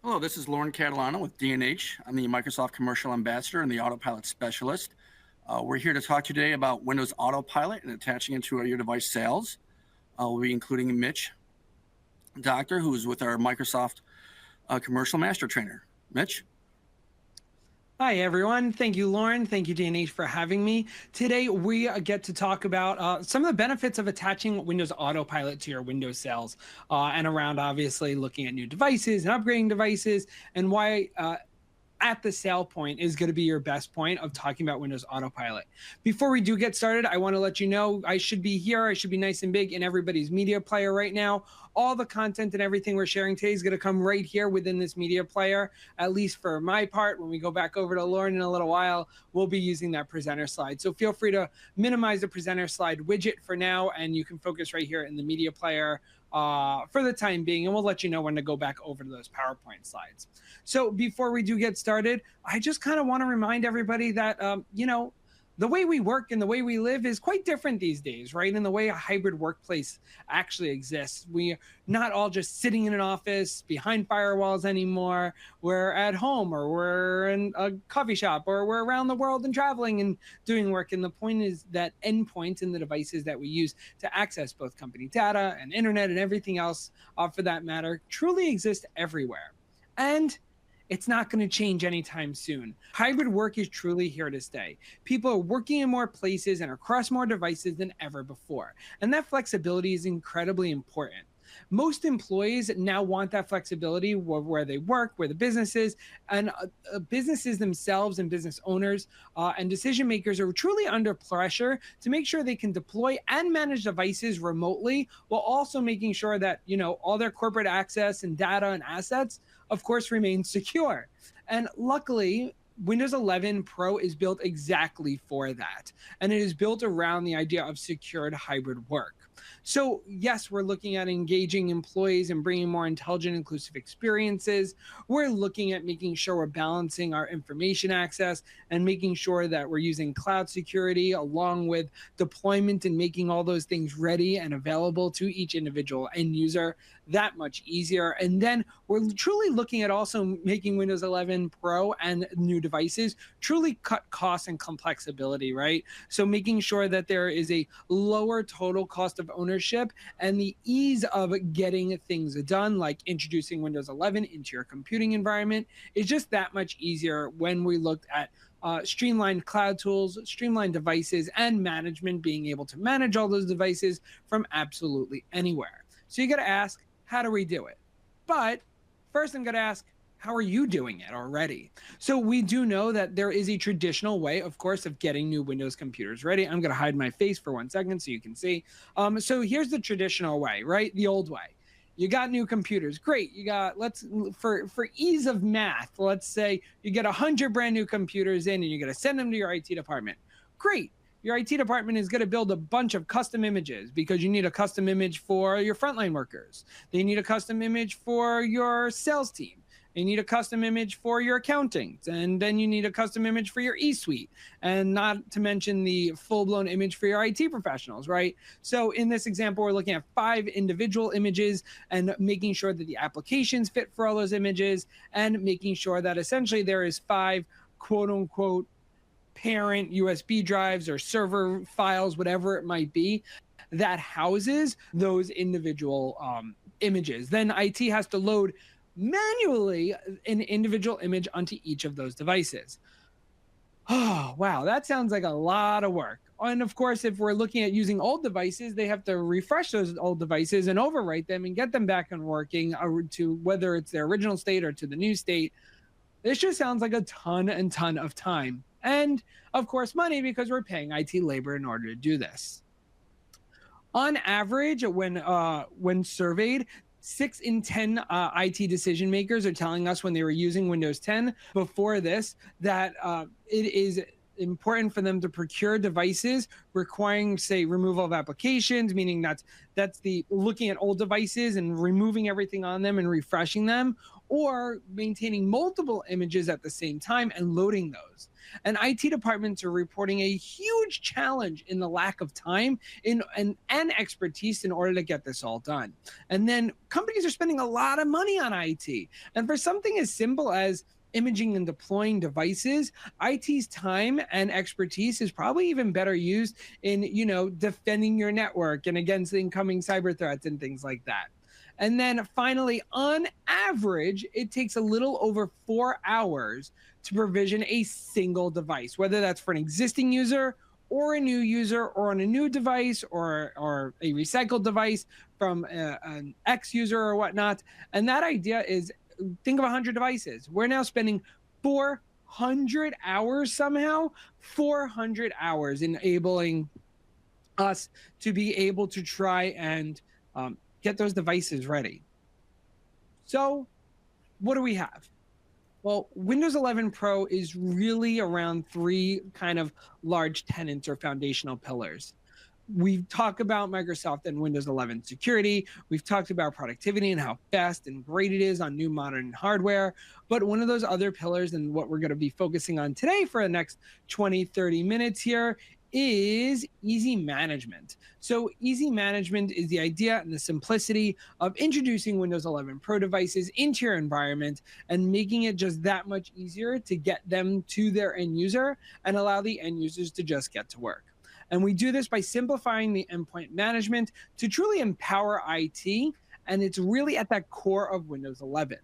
Hello, this is Lauren Catalano with D&H. I'm the Microsoft Commercial Ambassador and the Autopilot Specialist. We're here to talk today about Windows Autopilot and attaching it to your device sales. We'll be including Mitch Doctor, who is with our Microsoft Commercial Master Trainer. Mitch? Hi, everyone. Thank you, Lauren. Thank you, D&H, for having me. Today, we get to talk about some of the benefits of attaching Windows Autopilot to your Windows sales and around, obviously, looking at new devices and upgrading devices and why at the sale point is going to be your best point of talking about Windows Autopilot. Before we do get started, I want to let you know I should be here. I should be nice and big in everybody's media player right now. All the content and everything we're sharing today is going to come right here within this media player, at least for my part. When we go back over to Lauren in a little while, we'll be using that presenter slide. So feel free to minimize the presenter slide widget for now, and you can focus right here in the media player for the time being, and we'll let you know when to go back over to those PowerPoint slides. So before we do get started, I just kind of want to remind everybody that, the way we work and the way we live is quite different these days, right? And the way a hybrid workplace actually exists. We're not all just sitting in an office behind firewalls anymore. We're at home, or we're in a coffee shop, or we're around the world and traveling and doing work. And the point is that endpoints and the devices that we use to access both company data and internet and everything else, for that matter, truly exist everywhere. And it's not going to change anytime soon. Hybrid work is truly here to stay. People are working in more places and across more devices than ever before. And that flexibility is incredibly important. Most employees now want that flexibility where they work, where the business is, and businesses themselves and business owners and decision makers are truly under pressure to make sure they can deploy and manage devices remotely, while also making sure that, all their corporate access and data and assets, of course, remain secure. And luckily, Windows 11 Pro is built exactly for that. And it is built around the idea of secured hybrid work. So yes, we're looking at engaging employees and bringing more intelligent, inclusive experiences. We're looking at making sure we're balancing our information access and making sure that we're using cloud security along with deployment and making all those things ready and available to each individual end user that much easier. And then we're truly looking at also making Windows 11 Pro and new devices truly cut costs and complexity, right? So making sure that there is a lower total cost of ownership and the ease of getting things done, like introducing Windows 11 into your computing environment, is just that much easier when we looked at streamlined cloud tools, streamlined devices, and management, being able to manage all those devices from absolutely anywhere. So you got to ask, how do we do it? But first, I'm going to ask, how are you doing it already? So we do know that there is a traditional way, of course, of getting new Windows computers ready. I'm going to hide my face for 1 second so you can see. So here's the traditional way, right? The old way. You got new computers. Great. You got, for ease of math, let's say you get 100 brand new computers in and you're going to send them to your IT department. Great. Your IT department is going to build a bunch of custom images because you need a custom image for your frontline workers. They need a custom image for your sales team. You need a custom image for your accounting, and then you need a custom image for your e-suite, and not to mention the full-blown image for your IT professionals, right? So in this example, we're looking at 5 individual images and making sure that the applications fit for all those images, and making sure that essentially there is 5 quote-unquote parent USB drives or server files, whatever it might be, that houses those individual images. Then IT has to load manually an individual image onto each of those devices. Oh, wow, that sounds like a lot of work. And of course, if we're looking at using old devices, they have to refresh those old devices and overwrite them and get them back and working to whether it's their original state or to the new state. This just sounds like a ton of time. And of course, money, because we're paying IT labor in order to do this. On average, when surveyed, 6 in 10 IT decision makers are telling us when they were using Windows 10 before this that it is important for them to procure devices requiring, say, removal of applications, meaning that's the looking at old devices and removing everything on them and refreshing them, or maintaining multiple images at the same time and loading those. And IT departments are reporting a huge challenge in the lack of time and expertise in order to get this all done. And then companies are spending a lot of money on IT. And for something as simple as imaging and deploying devices, IT's time and expertise is probably even better used in, defending your network and against incoming cyber threats and things like that. And then finally, on average, it takes a little over 4 hours to provision a single device, whether that's for an existing user or a new user or on a new device or a recycled device from an X user or whatnot. And that idea is, think of 100 devices. We're now spending 400 hours somehow, 400 hours enabling us to be able to try and get those devices ready. So what do we have? Well, Windows 11 Pro is really around 3 kind of large tenets or foundational pillars. We've talked about Microsoft and Windows 11 security. We've talked about productivity and how fast and great it is on new modern hardware. But one of those other pillars, and what we're going to be focusing on today for the next 20, 30 minutes here, is easy management. So easy management is the idea and the simplicity of introducing Windows 11 Pro devices into your environment and making it just that much easier to get them to their end user and allow the end users to just get to work. And we do this by simplifying the endpoint management to truly empower IT, and it's really at that core of Windows 11.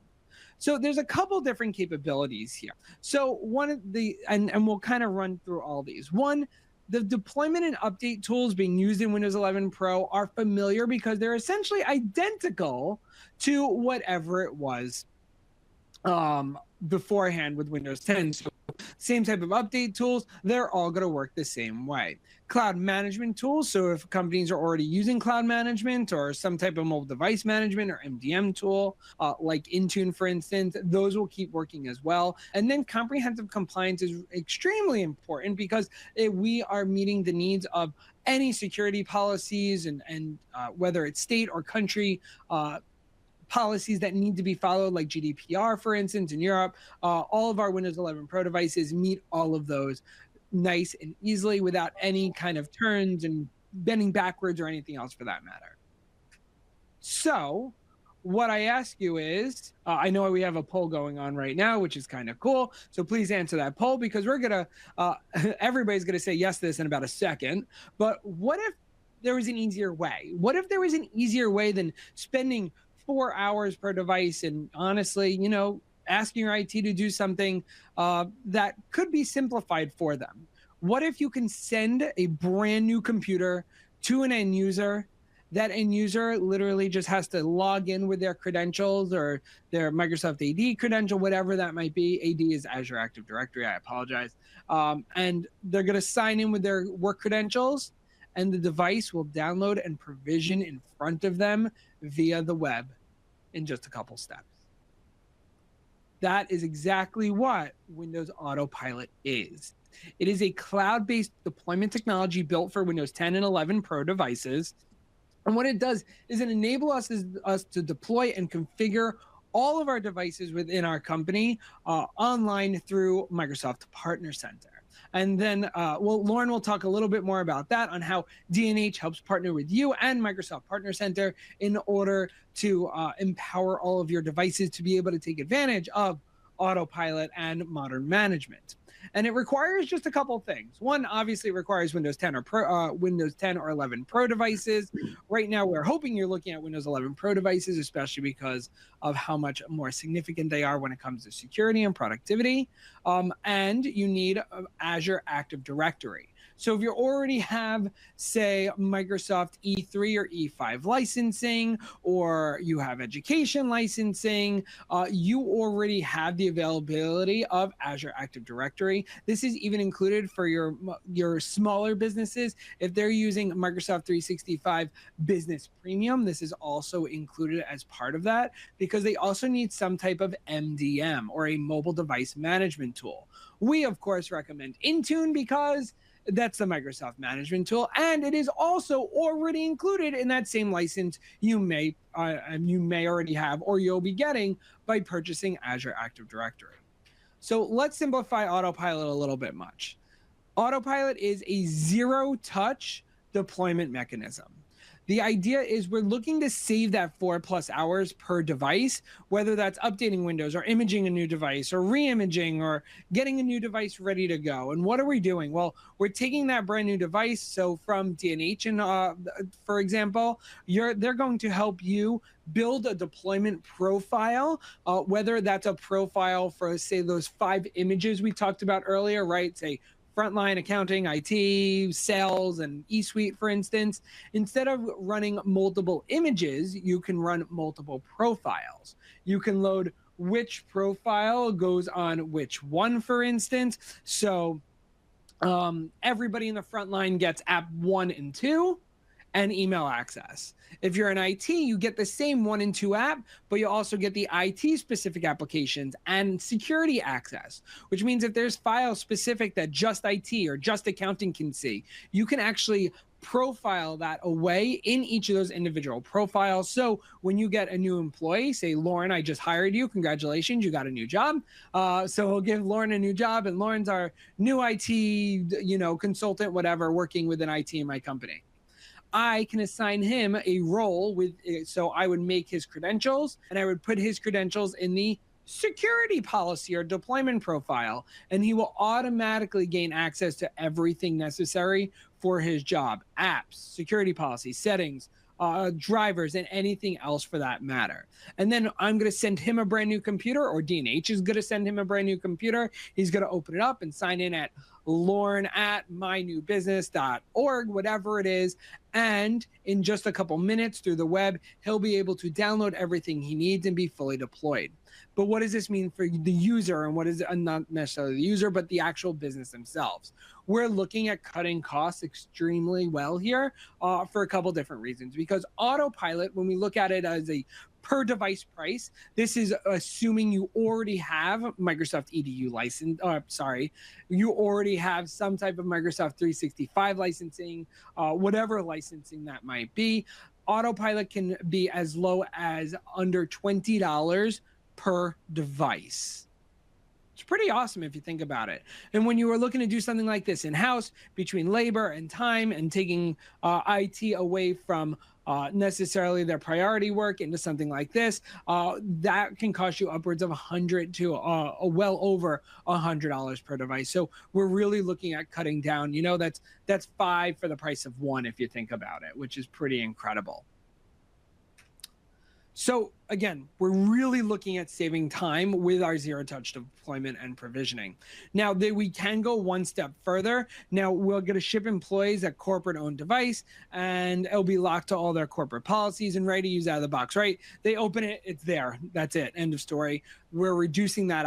So there's a couple different capabilities here. So one of the, and we'll kind of run through all these. One, the deployment and update tools being used in Windows 11 Pro are familiar because they're essentially identical to whatever it was beforehand with Windows 10. So same type of update tools, they're all going to work the same way. Cloud management tools, so if companies are already using cloud management or some type of mobile device management or MDM tool, like Intune, for instance, those will keep working as well. And then comprehensive compliance is extremely important because we are meeting the needs of any security policies and whether it's state or country policies that need to be followed, like GDPR, for instance, in Europe. All of our Windows 11 Pro devices meet all of those nice and easily without any kind of turns and bending backwards or anything else for that matter. So what I ask you is, I know we have a poll going on right now, which is kind of cool. So please answer that poll because we're going to, everybody's going to say yes to this in about a second. But what if there was an easier way? What if there was an easier way than spending 4 hours per device and honestly, asking your IT to do something that could be simplified for them? What if you can send a brand new computer to an end user? That end user literally just has to log in with their credentials or their Microsoft AD credential, whatever that might be. AD is Azure Active Directory. I apologize. And they're going to sign in with their work credentials, and the device will download and provision in front of them via the web in just a couple steps. That is exactly what Windows Autopilot is. It is a cloud-based deployment technology built for Windows 10 and 11 Pro devices. And what it does is it enables us to deploy and configure all of our devices within our company online through Microsoft Partner Center. And then, Lauren will talk a little bit more about that on how D&H helps partner with you and Microsoft Partner Center in order to empower all of your devices to be able to take advantage of Autopilot and modern management. And it requires just a couple things. One, obviously, it requires Windows 10 or 11 Pro devices. Right now, we're hoping you're looking at Windows 11 Pro devices, especially because of how much more significant they are when it comes to security and productivity. And you need Azure Active Directory. So if you already have, say, Microsoft E3 or E5 licensing, or you have education licensing, you already have the availability of Azure Active Directory. This is even included for your smaller businesses. If they're using Microsoft 365 Business Premium, this is also included as part of that, because they also need some type of MDM, or a mobile device management tool. We, of course, recommend Intune because that's the Microsoft management tool, and it is also already included in that same license you may already have, or you'll be getting by purchasing Azure Active Directory. So let's simplify Autopilot a little bit much. Autopilot is a zero-touch deployment mechanism. The idea is we're looking to save that 4+ hours per device, whether that's updating Windows or imaging a new device or re-imaging or getting a new device ready to go. And what are we doing? Well, we're taking that brand new device. So from D&H, for example, they're going to help you build a deployment profile, whether that's a profile for, say, those 5 images we talked about earlier, right? Say, frontline accounting, IT, sales, and eSuite, for instance. Instead of running multiple images, you can run multiple profiles. You can load which profile goes on which one, for instance. So everybody in the frontline gets app 1 and 2 and email access. If you're in IT, you get the same 1 and 2 app, but you also get the IT specific applications and security access, which means if there's files specific that just IT or just accounting can see, you can actually profile that away in each of those individual profiles. So when you get a new employee, say, Lauren, I just hired you, congratulations, you got a new job. So we'll give Lauren a new job, and Lauren's our new IT, consultant, whatever, working within IT in my company. I can assign him a role so I would make his credentials, and I would put his credentials in the security policy or deployment profile, and he will automatically gain access to everything necessary for his job: apps, security policy, settings, drivers, and anything else for that matter. And then I'm going to send him a brand new computer, or D&H is going to send him a brand new computer. He's going to open it up and sign in at lauren@mynewbusiness.org, whatever it is. And in just a couple minutes through the web, he'll be able to download everything he needs and be fully deployed. But what does this mean for the user? And what is not necessarily the user, but the actual business themselves? We're looking at cutting costs extremely well here for a couple different reasons. Because Autopilot, when we look at it as a per device price, this is assuming you already have Microsoft EDU license. You already have some type of Microsoft 365 licensing, whatever licensing that might be. Autopilot can be as low as under $20 per device. It's pretty awesome if you think about it. And when you are looking to do something like this in-house, between labor and time and taking IT away from necessarily their priority work into something like this, that can cost you upwards of $100 to well over $100 per device. So we're really looking at cutting down. That's 5 for the price of 1 if you think about it, which is pretty incredible. So again, we're really looking at saving time with our zero-touch deployment and provisioning. Now, we can go one step further. Now, we're going to ship employees a corporate-owned device, and it'll be locked to all their corporate policies and ready to use out of the box, right? They open it, it's there. That's it. End of story. We're reducing that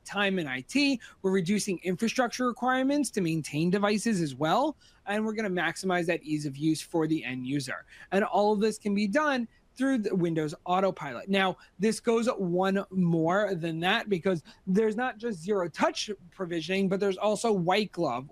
time in IT. We're reducing infrastructure requirements to maintain devices as well, and we're going to maximize that ease of use for the end user. And all of this can be done through the Windows Autopilot. Now, this goes one more than that, because there's not just zero-touch provisioning, but there's also white glove,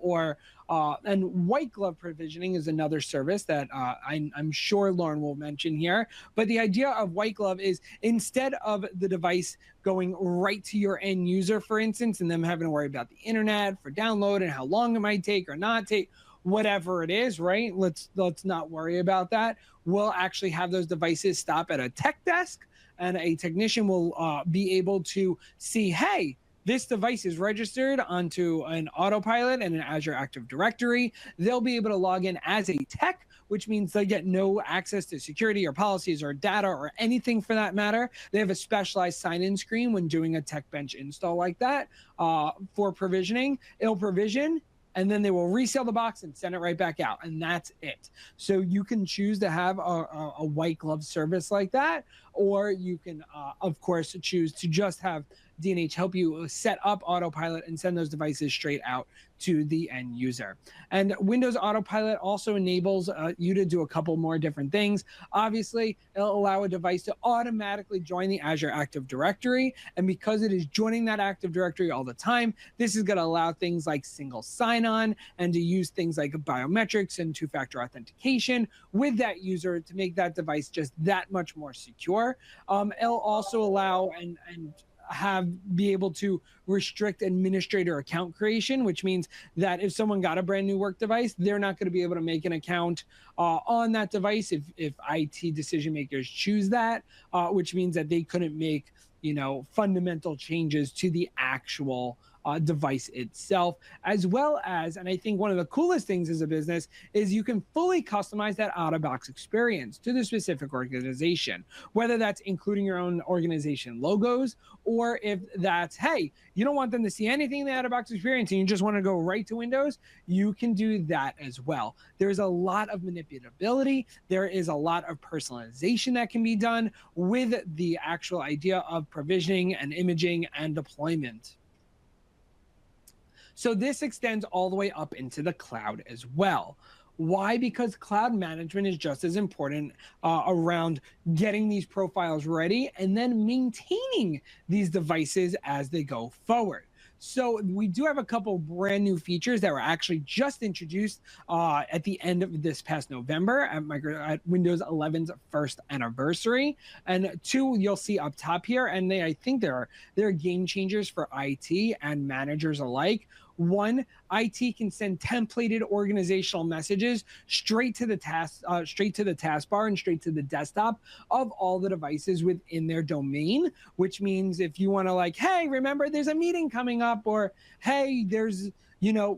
and white glove provisioning is another service that I'm sure Lauren will mention here. But the idea of white glove is, instead of the device going right to your end user, for instance, and them having to worry about the internet for download and how long it might take or not take, whatever it is, right? Let's not worry about that. We'll actually have those devices stop at a tech desk, and a technician will be able to see, hey, this device is registered onto an Autopilot and an Azure Active Directory. They'll be able to log in as a tech, which means they get no access to security or policies or data or anything for that matter. They have a specialized sign-in screen when doing a tech bench install like that for provisioning. It'll provision, and then they will resell the box and send it right back out, and that's it. So you can choose to have a white glove service like that, or you can, of course, choose to just have D&H help you set up Autopilot and send those devices straight out to the end user. And Windows Autopilot also enables you to do a couple more different things. Obviously, it'll allow a device to automatically join the Azure Active Directory. And because it is joining that Active Directory all the time, this is going to allow things like single sign-on and to use things like biometrics and two-factor authentication with that user to make that device just that much more secure. It'll also allow and be able to restrict administrator account creation, which means that if someone got a brand new work device, they're not going to be able to make an account on that device if IT decision makers choose that, which means that they couldn't make fundamental changes to the actual device itself, as well as, and I think one of the coolest things as a business is you can fully customize that out-of-box experience to the specific organization, whether that's including your own organization logos, or if that's, hey, you don't want them to see anything in the out-of-box experience and you just want to go right to Windows, you can do that as well. There's a lot of manipulability. There is a lot of personalization that can be done with the actual idea of provisioning and imaging and deployment. So this extends all the way up into the cloud as well. Why? Because cloud management is just as important around getting these profiles ready and then maintaining these devices as they go forward. So we do have a couple brand new features that were actually just introduced at the end of this past November at Windows 11's first anniversary. And two, you'll see up top here, and I think they're game changers for IT and managers alike. One, IT can send templated organizational messages straight to the taskbar and straight to the desktop of all the devices within their domain, which means if you want to hey, remember there's a meeting coming up, or hey, there's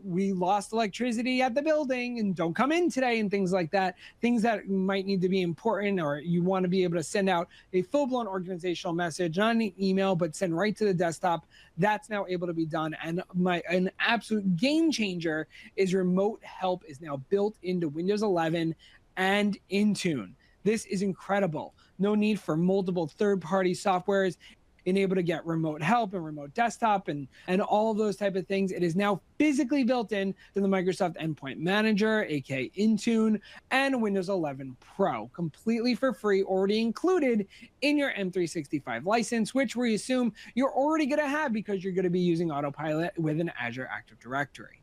we lost electricity at the building and don't come in today, and things like that, things that might need to be important, or you want to be able to send out a full-blown organizational message, not an email, but send right to the desktop. That's now able to be done. And an absolute game changer is remote help is now built into Windows 11 and Intune. This is incredible. No need for multiple third-party softwares. Able to get remote help and remote desktop and all of those type of things. It is now physically built in to the Microsoft Endpoint Manager, aka Intune, and Windows 11 Pro, completely for free, already included in your M365 license, which we assume you're already going to have because you're going to be using Autopilot with an Azure Active Directory.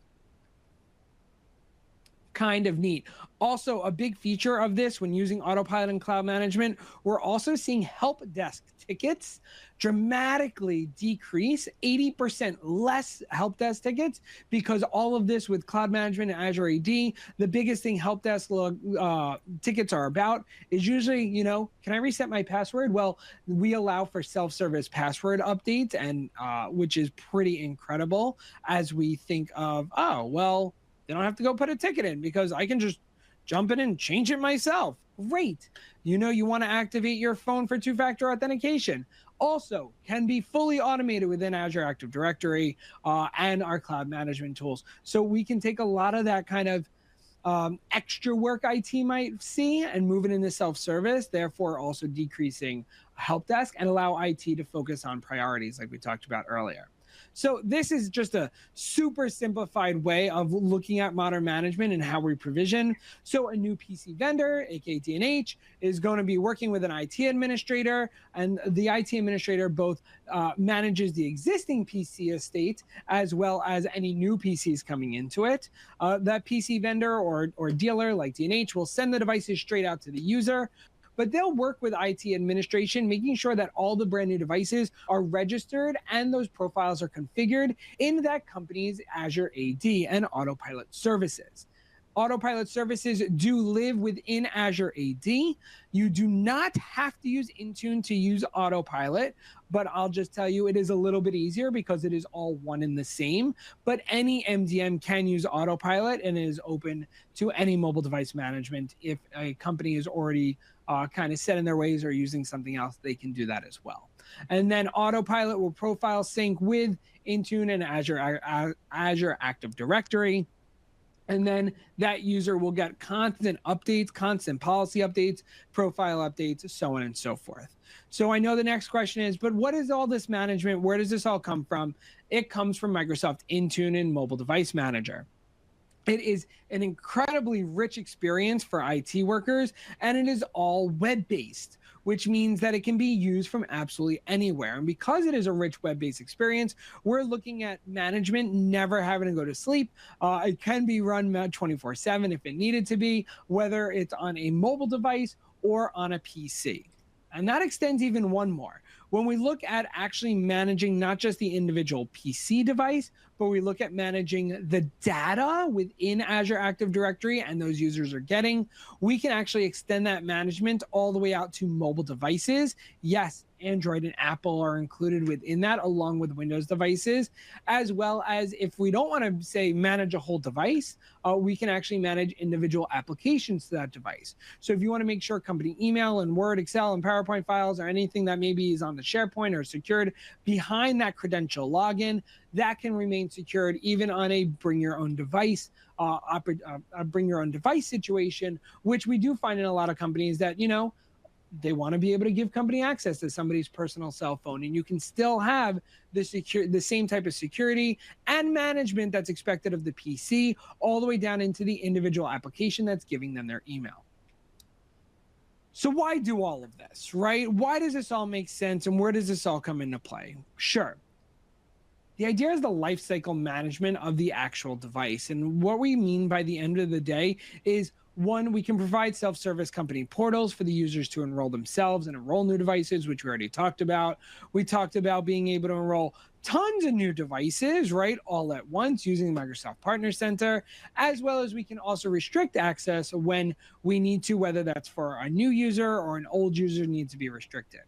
Kind of neat. Also, a big feature of this when using Autopilot and cloud management, we're also seeing help desk tickets dramatically decrease, 80% less help desk tickets, because all of this with cloud management and Azure AD, the biggest thing help desk tickets are about is usually, can I reset my password? Well, we allow for self-service password updates, and which is pretty incredible as we think of, oh, well, they don't have to go put a ticket in because I can just jump in and change it myself. Great. You want to activate your phone for two-factor authentication. Also can be fully automated within Azure Active Directory and our cloud management tools. So we can take a lot of that kind of extra work IT might see and move it into self-service, therefore also decreasing help desk and allow IT to focus on priorities like we talked about earlier. So this is just a super simplified way of looking at modern management and how we provision. So a new PC vendor, aka D&H, is going to be working with an IT administrator, and the IT administrator both manages the existing PC estate as well as any new PCs coming into it. That PC vendor or dealer like D&H will send the devices straight out to the user, but they'll work with IT administration, making sure that all the brand new devices are registered and those profiles are configured in that company's Azure AD and Autopilot services. Autopilot services do live within Azure AD. You do not have to use Intune to use Autopilot, but I'll just tell you it is a little bit easier because it is all one and the same. But any MDM can use Autopilot and is open to any mobile device management. If a company is already kind of set in their ways or using something else, they can do that as well. And then Autopilot will profile sync with Intune and Azure Active Directory. And then that user will get constant updates, constant policy updates, profile updates, so on and so forth. So I know the next question is, but what is all this management? Where does this all come from? It comes from Microsoft Intune and Mobile Device Manager. It is an incredibly rich experience for IT workers, and it is all web-based, which means that it can be used from absolutely anywhere. And because it is a rich web-based experience, we're looking at management never having to go to sleep. It can be run 24/7 if it needed to be, whether it's on a mobile device or on a PC. And that extends even one more. When we look at actually managing not just the individual PC device, but we look at managing the data within Azure Active Directory and those users are getting, we can actually extend that management all the way out to mobile devices. Yes, Android and Apple are included within that, along with Windows devices, as well as if we don't want to say manage a whole device, we can actually manage individual applications to that device. So if you want to make sure company email and Word, Excel, and PowerPoint files or anything that maybe is on the SharePoint or secured behind that credential login, that can remain secured even on a bring your own device bring your own device situation, which we do find in a lot of companies that, they want to be able to give company access to somebody's personal cell phone, and you can still have the same type of security and management that's expected of the PC, all the way down into the individual application that's giving them their email. So why do all of this, right? Why does this all make sense, and where does this all come into play? Sure. The idea is the lifecycle management of the actual device. And what we mean by the end of the day is, one, we can provide self-service company portals for the users to enroll themselves and enroll new devices, which we already talked about. We talked about being able to enroll tons of new devices, right, all at once using the Microsoft Partner Center, as well as we can also restrict access when we need to, whether that's for a new user or an old user needs to be restricted.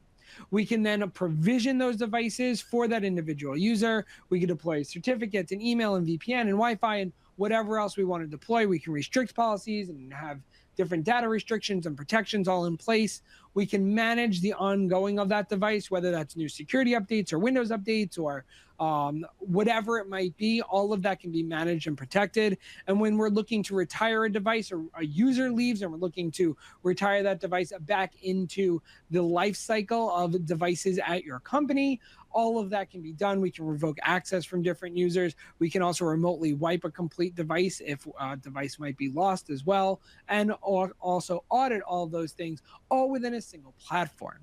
We can then provision those devices for that individual user. We can deploy certificates and email and VPN and Wi-Fi and whatever else we want to deploy. We can restrict policies and have different data restrictions and protections all in place. We can manage the ongoing of that device, whether that's new security updates or Windows updates or whatever it might be. All of that can be managed and protected. And when we're looking to retire a device or a user leaves and we're looking to retire that device back into the life cycle of devices at your company, all of that can be done. We can revoke access from different users. We can also remotely wipe a complete device if a device might be lost as well, and also audit all of those things all within a single platform.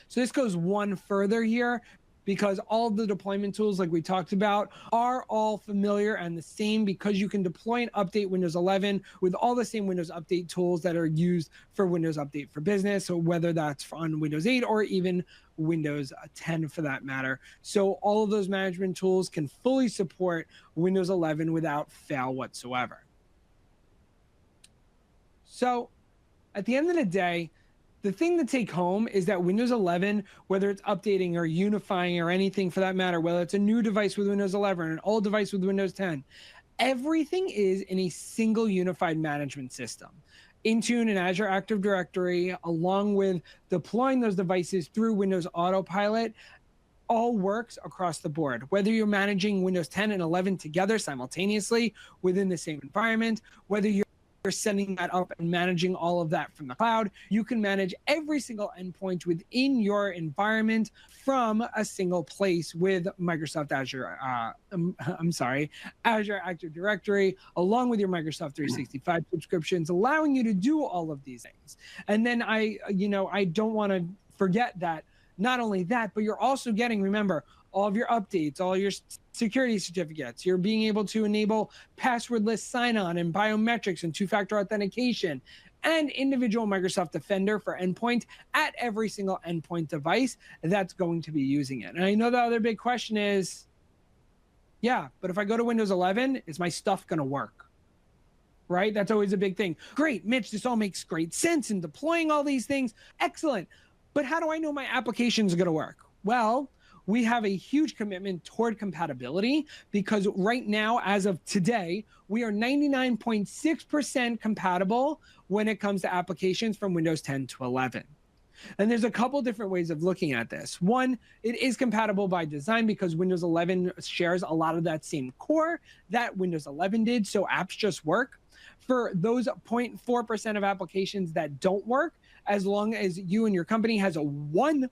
So this goes one further here, because all of the deployment tools, like we talked about, are all familiar and the same, because you can deploy and update Windows 11 with all the same Windows Update tools that are used for Windows Update for Business, or whether that's on Windows 8 or even Windows 10 for that matter. So all of those management tools can fully support Windows 11 without fail whatsoever. So at the end of the day, the thing to take home is that Windows 11, whether it's updating or unifying or anything for that matter, whether it's a new device with Windows 11 or an old device with Windows 10, everything is in a single unified management system. Intune and Azure Active Directory, along with deploying those devices through Windows Autopilot, all works across the board. Whether you're managing Windows 10 and 11 together simultaneously within the same environment, whether you're sending that up and managing all of that from the cloud, you can manage every single endpoint within your environment from a single place with Microsoft Azure, Azure Active Directory, along with your Microsoft 365 subscriptions, allowing you to do all of these things. And then I don't want to forget that not only that, but you're also getting, remember, all of your updates, all your security certificates. You're being able to enable passwordless sign-on and biometrics and two-factor authentication and individual Microsoft Defender for endpoint at every single endpoint device that's going to be using it. And I know the other big question is, yeah, but if I go to Windows 11, is my stuff going to work? Right? That's always a big thing. Great, Mitch, this all makes great sense in deploying all these things. Excellent. But how do I know my applications are going to work? Well, we have a huge commitment toward compatibility, because right now, as of today, we are 99.6% compatible when it comes to applications from Windows 10 to 11. And there's a couple different ways of looking at this. One, it is compatible by design because Windows 11 shares a lot of that same core that Windows 11 did, so apps just work. For those 0.4% of applications that don't work, as long as you and your company has a one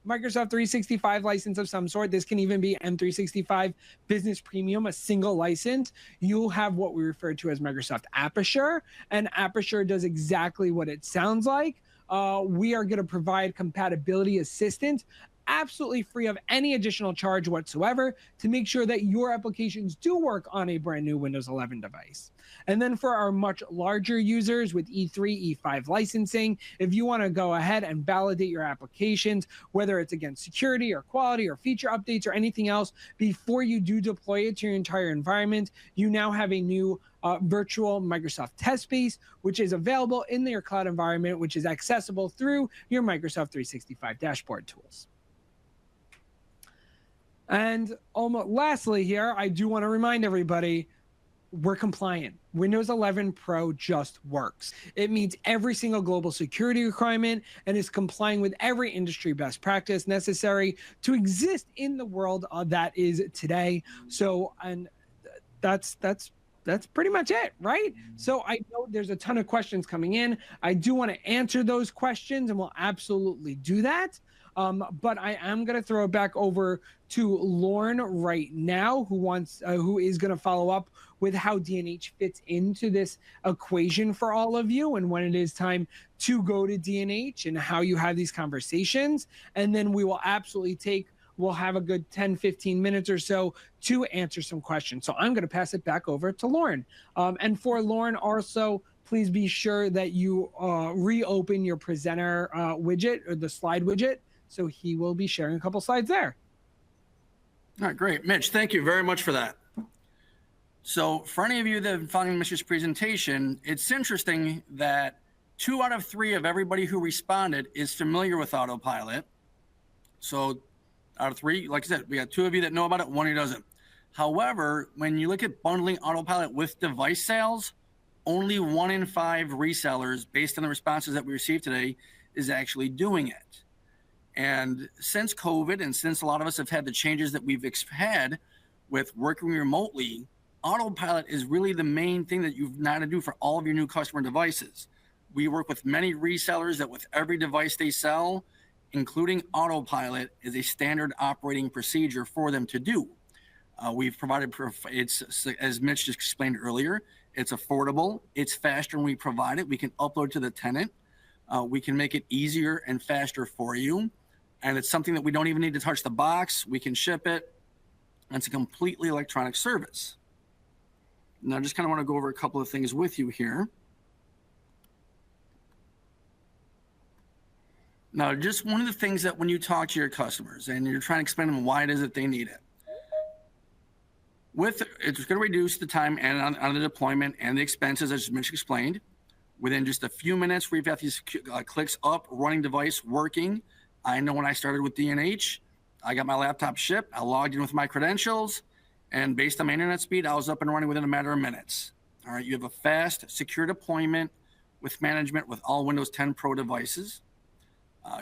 Microsoft 365 license of some sort, this can even be M365 Business Premium, a single license, you'll have what we refer to as Microsoft Aperture, and Aperture does exactly what it sounds like. We are going to provide compatibility assistance absolutely free of any additional charge whatsoever to make sure that your applications do work on a brand new Windows 11 device. And then for our much larger users with E3, E5 licensing, if you want to go ahead and validate your applications, whether it's against security or quality or feature updates or anything else, before you do deploy it to your entire environment, you now have a new virtual Microsoft test space, which is available in your cloud environment, which is accessible through your Microsoft 365 dashboard tools. And lastly here, I do want to remind everybody, we're compliant. Windows 11 Pro just works. It meets every single global security requirement and is complying with every industry best practice necessary to exist in the world that is today. So, and that's pretty much it, right? So I know there's a ton of questions coming in. I do want to answer those questions, and we'll absolutely do that. But I am going to throw it back over to Lauren right now, who is going to follow up with how DNH fits into this equation for all of you, and when it is time to go to DNH and how you have these conversations. And then we will absolutely we'll have a good 10, 15 minutes or so to answer some questions. So I'm going to pass it back over to Lauren. And for Lauren also, please be sure that you reopen your presenter widget, or the slide widget. So he will be sharing a couple slides there. All right, great. Mitch, thank you very much for that. So for any of you that have been following Mitch's presentation, it's interesting that 2 out of 3 of everybody who responded is familiar with Autopilot. So out of 3, like I said, we got 2 of you that know about it, 1 who doesn't. However, when you look at bundling Autopilot with device sales, only 1 in 5 resellers, based on the responses that we received today, is actually doing it. And since COVID, and since a lot of us have had the changes that we've had with working remotely, Autopilot is really the main thing that you've got to do for all of your new customer devices. We work with many resellers that with every device they sell, including Autopilot, is a standard operating procedure for them to do. We've provided, it's, as Mitch just explained earlier, it's affordable, it's faster when we provide it. We can upload to the tenant. We can make it easier and faster for you. And it's something that we don't even need to touch the box. We can ship it. And it's a completely electronic service. Now, I just kind of want to go over a couple of things with you here. Now, just one of the things that when you talk to your customers and you're trying to explain to them why it is that they need it, it's going to reduce the time and on the deployment and the expenses, as Mitch explained. Within just a few minutes, we've got these clicks up, running device working. I know when I started with DNH, I got my laptop shipped, I logged in with my credentials, and based on my internet speed, I was up and running within a matter of minutes. All right, you have a fast, secure deployment with management with all Windows 10 Pro devices.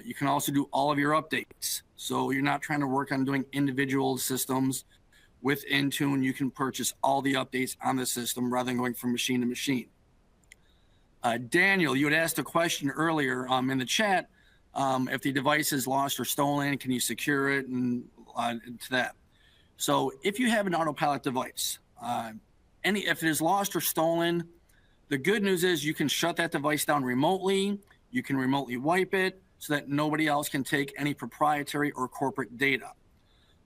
You can also do all of your updates. So you're not trying to work on doing individual systems. With Intune, you can purchase all the updates on the system rather than going from machine to machine. Daniel, you had asked a question earlier in the chat. If the device is lost or stolen, can you secure it and to that? So if you have an Autopilot device, if it is lost or stolen, the good news is you can shut that device down remotely. You can remotely wipe it so that nobody else can take any proprietary or corporate data.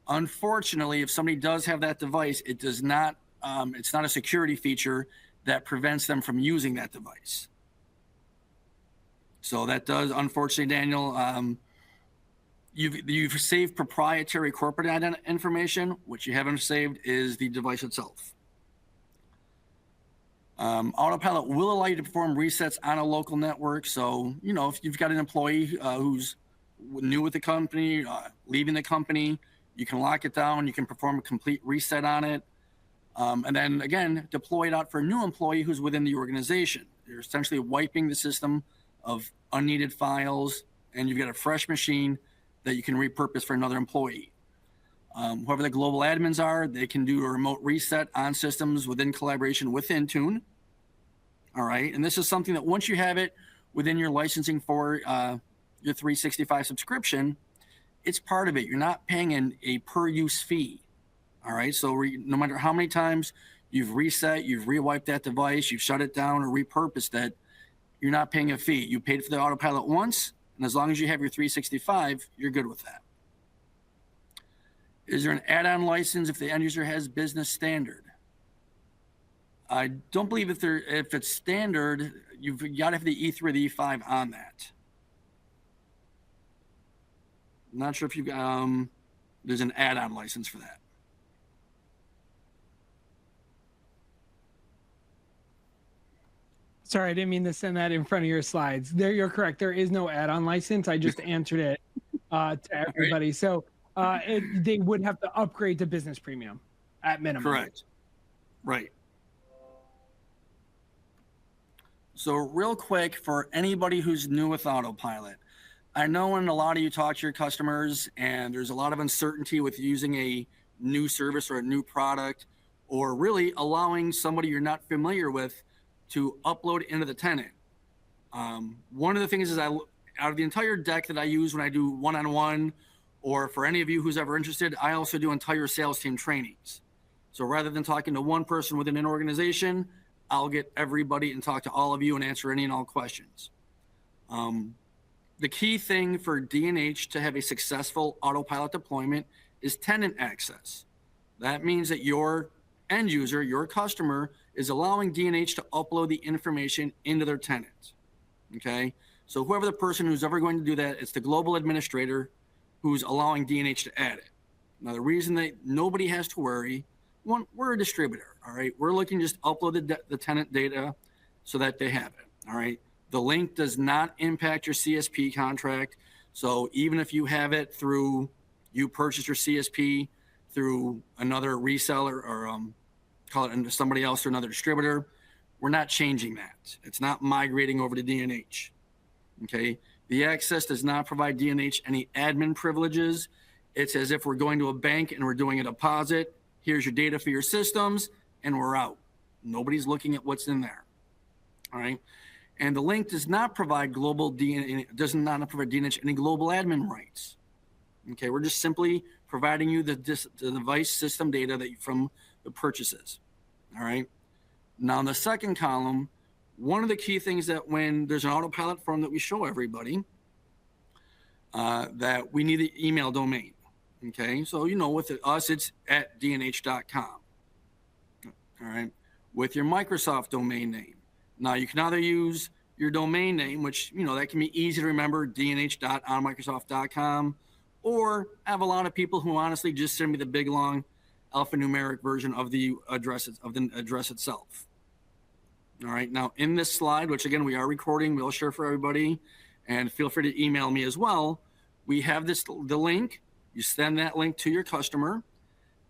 Unfortunately, if somebody does have that device, it does not. It's not a security feature that prevents them from using that device. So that does, unfortunately, Daniel, you've saved proprietary corporate information. What you haven't saved is the device itself. Autopilot will allow you to perform resets on a local network. So, you know, if you've got an employee who's new with the company, leaving the company, you can lock it down. You can perform a complete reset on it. And then, again, deploy it out for a new employee who's within the organization. You're essentially wiping the system of unneeded files, and you've got a fresh machine that you can repurpose for another employee. Whoever the global admins are, they can do a remote reset on systems within collaboration with Intune. All right. And this is something that once you have it within your licensing for your 365 subscription, it's part of it. You're not paying a per use fee. All right. So no matter how many times you've reset, you've rewiped that device, you've shut it down or repurposed it, you're not paying a fee. You paid for the autopilot once, and as long as you have your 365, you're good with that. Is there an add-on license if the end user has business standard? I don't believe if it's standard, you've got to have the E3 or the E5 on that. I'm not sure if there's an add-on license for that. Sorry, I didn't mean to send that in front of your slides. There, you're correct. There is no add-on license. I just answered it to everybody. Right. So they would have to upgrade to business premium at minimum. Correct. Right. So real quick, for anybody who's new with Autopilot, I know when a lot of you talk to your customers and there's a lot of uncertainty with using a new service or a new product, or really allowing somebody you're not familiar with to upload into the tenant. One of the things is out of the entire deck that I use when I do one-on-one, or for any of you who's ever interested, I also do entire sales team trainings. So rather than talking to one person within an organization, I'll get everybody and talk to all of you and answer any and all questions. The key thing for D&H to have a successful Autopilot deployment is tenant access. That means that your end user, your customer, is allowing D&H to upload the information into their tenant. Okay? So whoever the person who's ever going to do that, it's the global administrator who's allowing D&H to add it. Now, the reason that nobody has to worry, one, we're a distributor, all right? We're looking to just upload the tenant data so that they have it, all right? The link does not impact your CSP contract. So even if you have it through, you purchase your CSP through another reseller or call it somebody else or another distributor, we're not changing that. It's not migrating over to D&H, okay? The access does not provide D&H any admin privileges. It's as if we're going to a bank and we're doing a deposit. Here's your data for your systems, and we're out. Nobody's looking at what's in there, all right? And the link does not provide does not provide D&H any global admin rights. Okay, we're just simply providing you the device system data from the purchases, all right? Now in the second column, one of the key things that when there's an Autopilot form that we show everybody, that we need the email domain. Okay, so with us, it's at dnh.com. All right, with your Microsoft domain name. Now you can either use your domain name, which that can be easy to remember, dnh.onmicrosoft.com, or I have a lot of people who honestly just send me the big long alphanumeric version of the address itself. All right, now in this slide, which again we are recording, we'll share for everybody, and feel free to email me as well. We have the link. You send that link to your customer,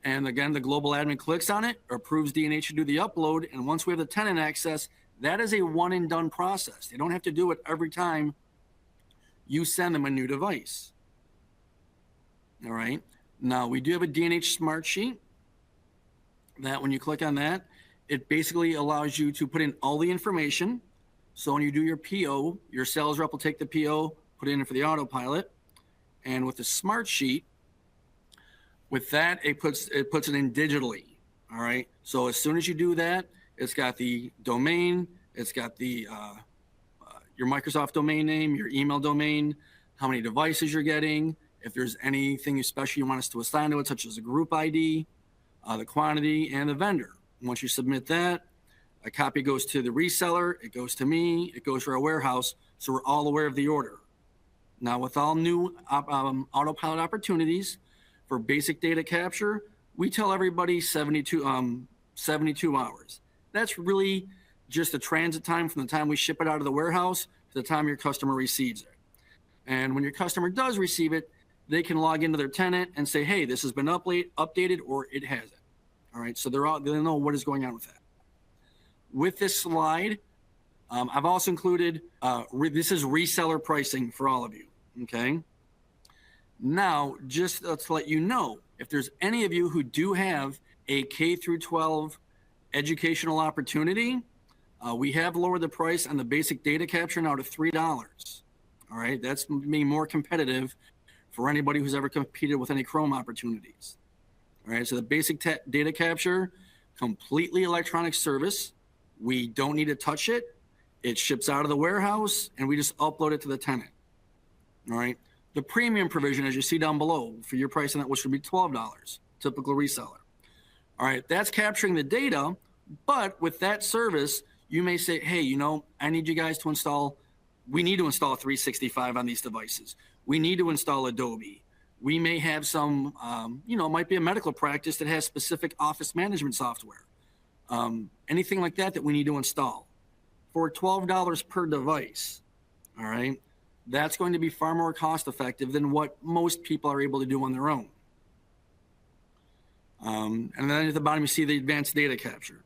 and again, the global admin clicks on it, approves D&H to do the upload, and once we have the tenant access, that is a one and done process. They don't have to do it every time you send them a new device. All right. Now, we do have a D&H Smart Sheet that when you click on that, it basically allows you to put in all the information. So when you do your PO, your sales rep will take the PO, put it in for the Autopilot, and with the Smart Sheet, with that, it puts it in digitally, all right? So as soon as you do that, it's got the domain, it's got the your Microsoft domain name, your email domain, how many devices you're getting, if there's anything special you want us to assign to it, such as a group ID, the quantity, and the vendor. Once you submit that, a copy goes to the reseller, it goes to me, it goes to our warehouse, so we're all aware of the order. Now, with all new Autopilot opportunities, for basic data capture, we tell everybody 72 hours. That's really just the transit time from the time we ship it out of the warehouse to the time your customer receives it. And when your customer does receive it, they can log into their tenant and say, hey, this has been updated or it hasn't. All right, so they'll know what is going on with that. With this slide, I've also included, this is reseller pricing for all of you. Okay. Now, just to let you know, if there's any of you who do have a K through 12 educational opportunity, we have lowered the price on the basic data capture now to $3. All right, that's being more competitive for anybody who's ever competed with any Chrome opportunities. All right, so the basic data capture, completely electronic service. We don't need to touch it. It ships out of the warehouse, and we just upload it to the tenant. All right. The premium provision, as you see down below, for your price on that, which would be $12, typical reseller. All right, that's capturing the data, but with that service, you may say, hey, you know, I need you guys to install, we need to install 365 on these devices. We need to install Adobe. We may have some, you know, it might be a medical practice that has specific office management software. Anything like that we need to install. For $12 per device, all right, that's going to be far more cost effective than what most people are able to do on their own. And then at the bottom, you see the advanced data capture.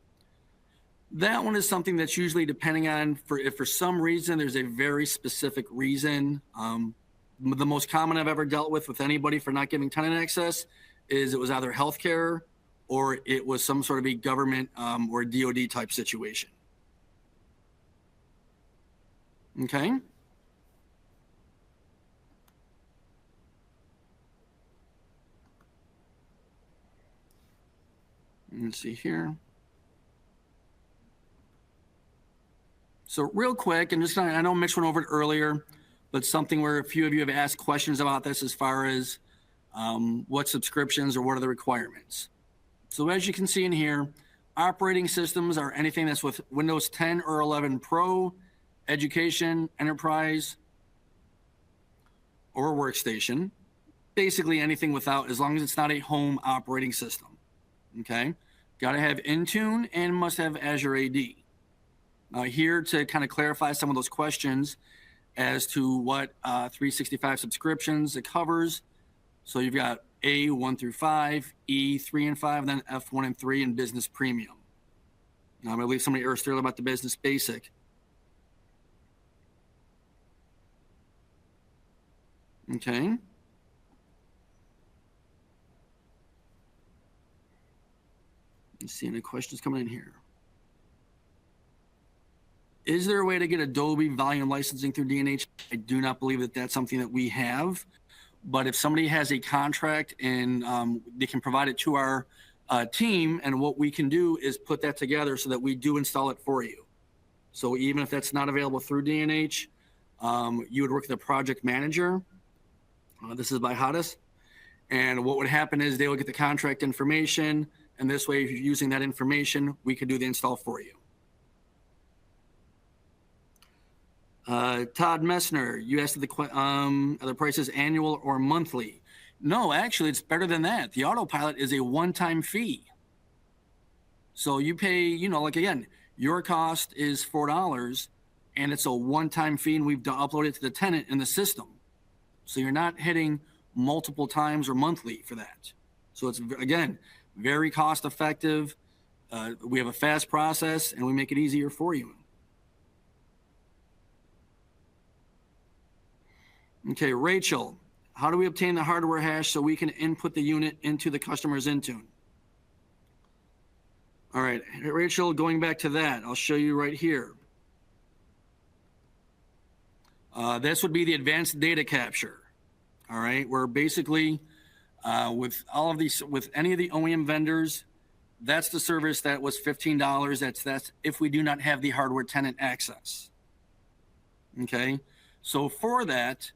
That one is something that's usually depending on if for some reason there's a very specific reason. The most common I've ever dealt with anybody for not giving tenant access is it was either healthcare or it was some sort of a government or DoD type situation. Okay. Let's see here. So real quick, and just I know Mitch went over it earlier, but something where a few of you have asked questions about this as far as what subscriptions or what are the requirements. So as you can see in here, operating systems are anything that's with Windows 10 or 11 Pro, Education, Enterprise, or Workstation. Basically anything without, as long as it's not a home operating system. Okay, got to have Intune and must have Azure AD. Now here to kind of clarify some of those questions as to what 365 subscriptions it covers. So you've got A 1 through 5, E 3 and 5, then F 1 and 3, and Business Premium. Now I believe somebody asked earlier about the Business Basic. Okay. Let's see any questions coming in here. Is there a way to get Adobe volume licensing through D&H? I do not believe that that's something that we have. But if somebody has a contract and they can provide it to our team, and what we can do is put that together so that we do install it for you. So even if that's not available through D&H, you would work with a project manager. This is by Hottest. And what would happen is they would get the contract information, and this way, if you're using that information, we could do the install for you. Todd Messner, you asked if are the prices annual or monthly? No, actually, it's better than that. The Autopilot is a one-time fee. So you pay, you know, like again, your cost is $4, and it's a one-time fee, and we've uploaded it to the tenant in the system. So you're not hitting multiple times or monthly for that. So it's, again, very cost effective. We have a fast process, and we make it easier for you. Okay, Rachel, how do we obtain the hardware hash so we can input the unit into the customer's Intune? All right, Rachel, going back to that, I'll show you right here. This would be the advanced data capture. All right, where basically with all of these, with any of the OEM vendors, that's the service that was $15. That's if we do not have the hardware tenant access. Okay, so for that,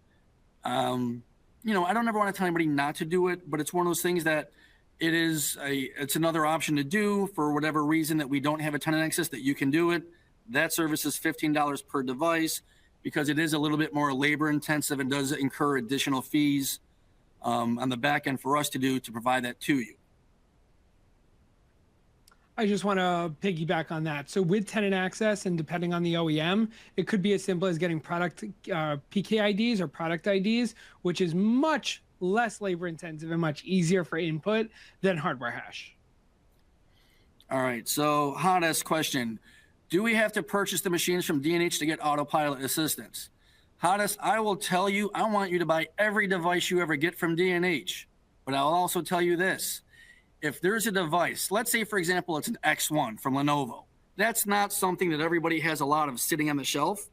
you know, I don't ever want to tell anybody not to do it, but it's one of those things that it's another option to do for whatever reason that we don't have a tenant access, that you can do it. That service is $15 per device because it is a little bit more labor intensive and does incur additional fees on the back end for us to provide that to you. I just want to piggyback on that. So with tenant access, and depending on the OEM, it could be as simple as getting product PKIDs or product IDs, which is much less labor intensive and much easier for input than hardware hash. All right, so Hottest question. Do we have to purchase the machines from D&H to get Autopilot assistance? Hottest, I will tell you, I want you to buy every device you ever get from D&H. But I'll also tell you this. If there's a device, let's say, for example, it's an X1 from Lenovo. That's not something that everybody has a lot of sitting on the shelf.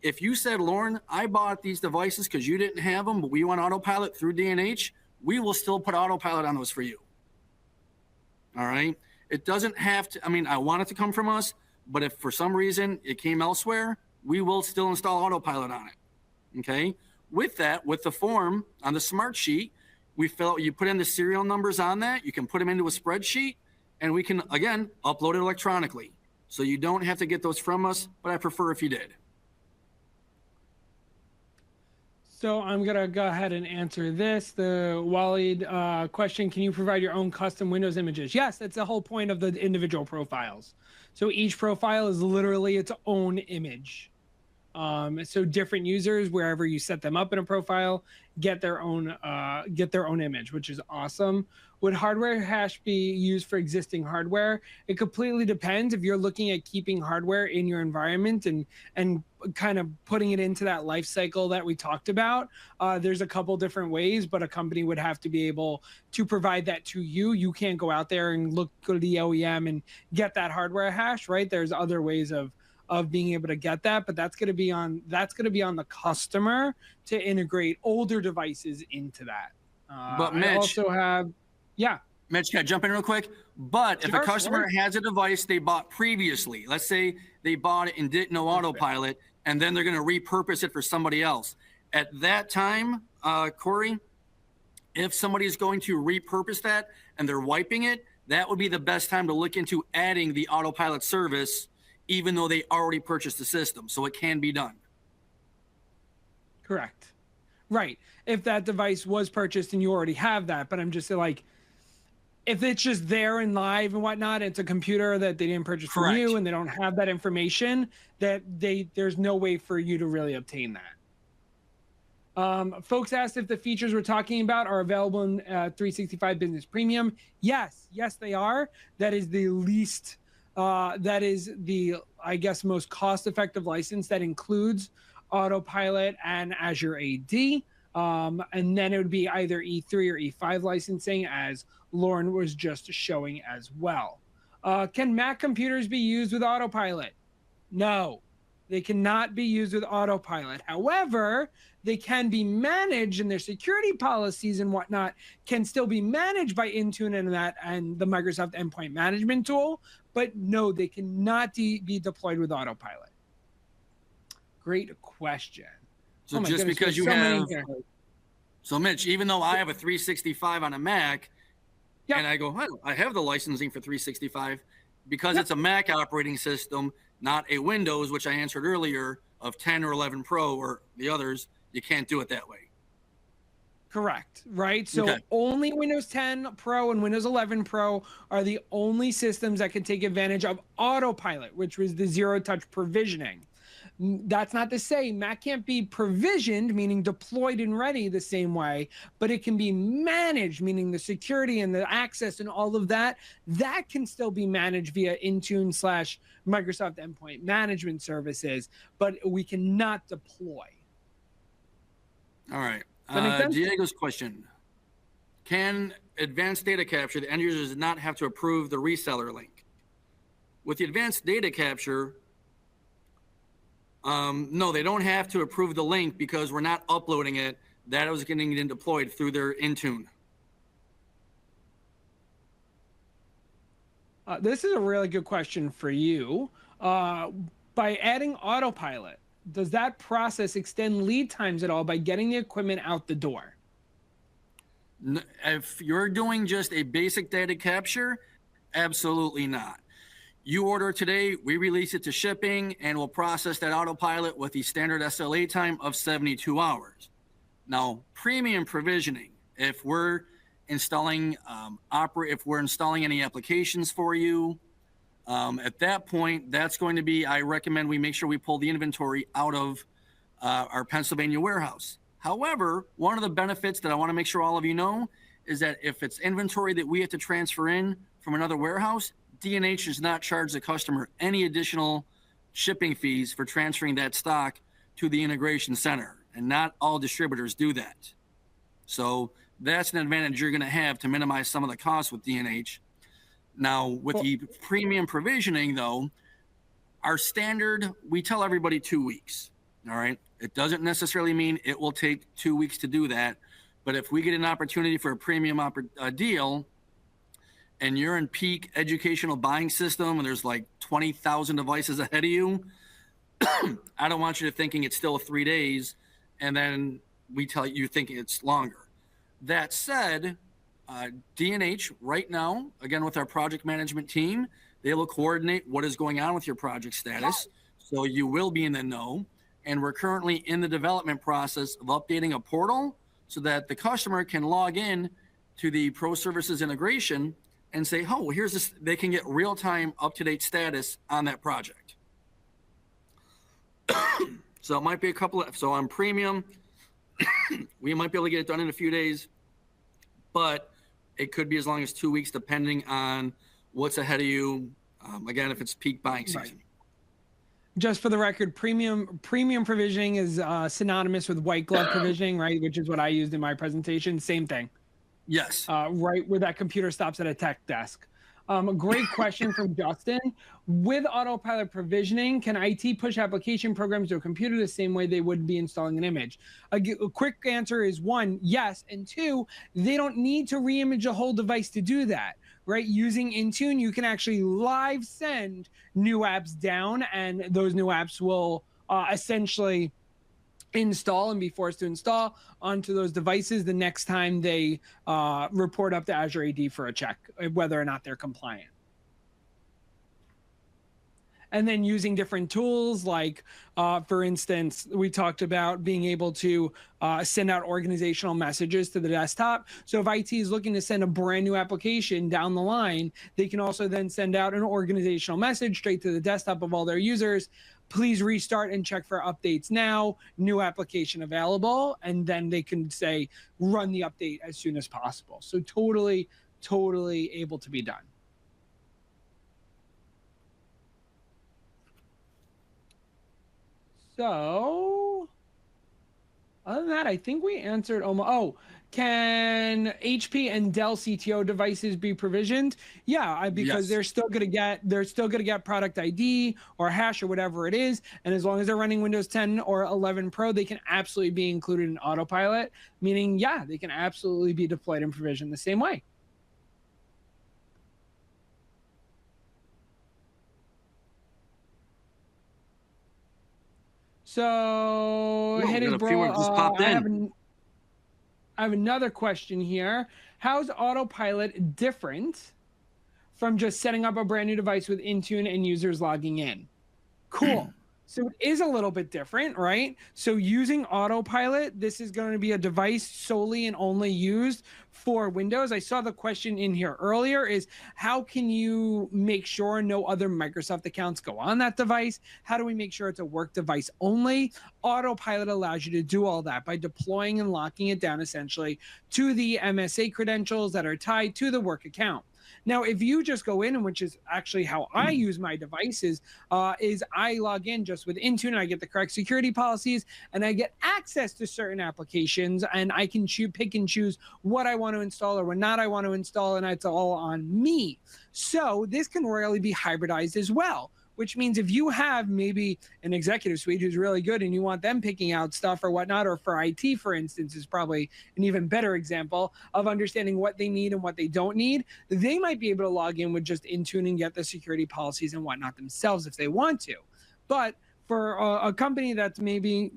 If you said, Lauren, I bought these devices because you didn't have them, but we want Autopilot through D&H, we will still put Autopilot on those for you. All right? It doesn't have to, I mean, I want it to come from us, but if for some reason it came elsewhere, we will still install Autopilot on it. Okay? With that, with the form on the smart sheet, you put in the serial numbers on that, you can put them into a spreadsheet, and we can, again, upload it electronically. So you don't have to get those from us, but I prefer if you did. So I'm going to go ahead and answer this. The Walid question, can you provide your own custom Windows images? Yes, that's the whole point of the individual profiles. So each profile is literally its own image. So different users, wherever you set them up in a profile, get their own image, which is awesome. Would hardware hash be used for existing hardware? It completely depends. If you're looking at keeping hardware in your environment and kind of putting it into that life cycle that we talked about, there's a couple different ways, but a company would have to be able to provide that to you. You can't go out there and go to the OEM and get that hardware hash, right? There's other ways of being able to get that, but that's going to be on the customer to integrate older devices into that. But Mitch, I also have, yeah. Mitch, can I jump in real quick? But if a customer has a device they bought previously, let's say they bought it and didn't know Autopilot, and then they're going to repurpose it for somebody else. At that time, Corey, if somebody is going to repurpose that and they're wiping it, that would be the best time to look into adding the Autopilot service, even though they already purchased the system. So it can be done. Correct. Right. If that device was purchased and you already have that, but I'm just like, if it's just there and live and whatnot, it's a computer that they didn't purchase from you and they don't have that information, that there's no way for you to really obtain that. Folks asked if the features we're talking about are available in 365 Business Premium. Yes, they are. That is the least, that is the, I guess, most cost-effective license that includes Autopilot and Azure AD. And then it would be either E3 or E5 licensing, as Lauren was just showing as well. Can Mac computers be used with Autopilot? No, they cannot be used with Autopilot. However, they can be managed, and their security policies and whatnot can still be managed by Intune and the Microsoft Endpoint Management tool. But no, they cannot be deployed with Autopilot. Great question. So just because you have, so Mitch, even though I have a 365 on a Mac, and I go, I have the licensing for 365, because it's a Mac operating system, not a Windows, which I answered earlier, of 10 or 11 Pro or the others, you can't do it that way. Correct, right? So only Windows 10 Pro and Windows 11 Pro are the only systems that can take advantage of Autopilot, which was the zero-touch provisioning. That's not to say Mac can't be provisioned, meaning deployed and ready the same way, but it can be managed, meaning the security and the access and all of that, that can still be managed via Intune / Microsoft Endpoint Management Services, but we cannot deploy. All right. Diego's question. Can advanced data capture, the end user does not have to approve the reseller link? With the advanced data capture, no, they don't have to approve the link because we're not uploading it. That was getting it deployed through their Intune. This is a really good question for you. By adding Autopilot, does that process extend lead times at all by getting the equipment out the door? If you're doing just a basic data capture, absolutely not. You order today, we release it to shipping, and we'll process that Autopilot with the standard SLA time of 72 hours. Now, premium provisioning, if we're installing any applications for you, at that point, that's going to be, I recommend we make sure we pull the inventory out of our Pennsylvania warehouse. However, one of the benefits that I want to make sure all of you know is that if it's inventory that we have to transfer in from another warehouse, D&H does not charge the customer any additional shipping fees for transferring that stock to the integration center, and not all distributors do that. So that's an advantage you're going to have to minimize some of the costs with D&H. Now, with the premium provisioning, though, our standard, we tell everybody 2 weeks. All right. It doesn't necessarily mean it will take 2 weeks to do that. But if we get an opportunity for a premium deal, and you're in peak educational buying system and there's like 20,000 devices ahead of you, I don't want you to thinking it's still 3 days and then we tell you thinking it's longer. That said, D&H right now, again, with our project management team, they will coordinate what is going on with your project status. So you will be in the know. And we're currently in the development process of updating a portal so that the customer can log in to the Pro Services integration and say, oh, here's this, they can get real-time up-to-date status on that project. So it might be so on premium, we might be able to get it done in a few days, but it could be as long as 2 weeks, depending on what's ahead of you. Again, if it's peak buying season. Right. Just for the record, premium provisioning is synonymous with white glove provisioning, right? Which is what I used in my presentation. Same thing. Yes. Right where that computer stops at a tech desk. Great question from Justin. With autopilot provisioning, can IT push application programs to a computer the same way they would be installing an image? A quick answer is 1, yes. And 2, they don't need to re-image a whole device to do that, right? Using Intune, you can actually live send new apps down, and those new apps will essentially install and be forced to install onto those devices the next time they report up to Azure AD for a check, whether or not they're compliant. And then using different tools like, for instance, we talked about being able to send out organizational messages to the desktop. So if IT is looking to send a brand new application down the line, they can also then send out an organizational message straight to the desktop of all their users. Please restart and check for updates now, new application available, and then they can say, run the update as soon as possible. So totally able to be done. So other than that, I think we answered almost. Oh, can HP and Dell CTO devices be provisioned? Yeah, because they're still gonna get product ID or hash or whatever it is, and as long as they're running Windows 10 or 11 Pro, they can absolutely be included in Autopilot. Meaning, yeah, they can absolutely be deployed and provisioned the same way. So, hit his bro. I have another question here. How's Autopilot different from just setting up a brand new device with Intune and users logging in? Cool. So it is a little bit different, right? So using Autopilot, this is going to be a device solely and only used for Windows. I saw the question in here earlier is how can you make sure no other Microsoft accounts go on that device? How do we make sure it's a work device only? Autopilot allows you to do all that by deploying and locking it down essentially to the MSA credentials that are tied to the work account. Now, if you just go in, and which is actually how I use my devices, is I log in just with Intune, and I get the correct security policies, and I get access to certain applications, and I can pick and choose what I want to install or what not I want to install, and it's all on me. So this can really be hybridized as well, which means if you have maybe an executive suite who's really good and you want them picking out stuff or whatnot, or for IT, for instance, is probably an even better example of understanding what they need and what they don't need, they might be able to log in with just Intune and get the security policies and whatnot themselves if they want to. But for a company that's maybe,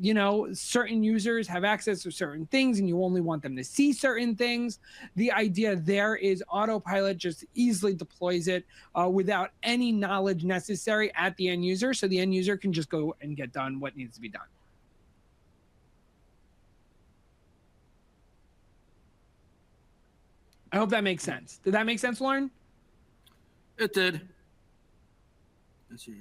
certain users have access to certain things and you only want them to see certain things, the idea there is Autopilot just easily deploys it without any knowledge necessary at the end user. So the end user can just go and get done what needs to be done. I hope that makes sense. Did that make sense, Lauren? It did. Let's see,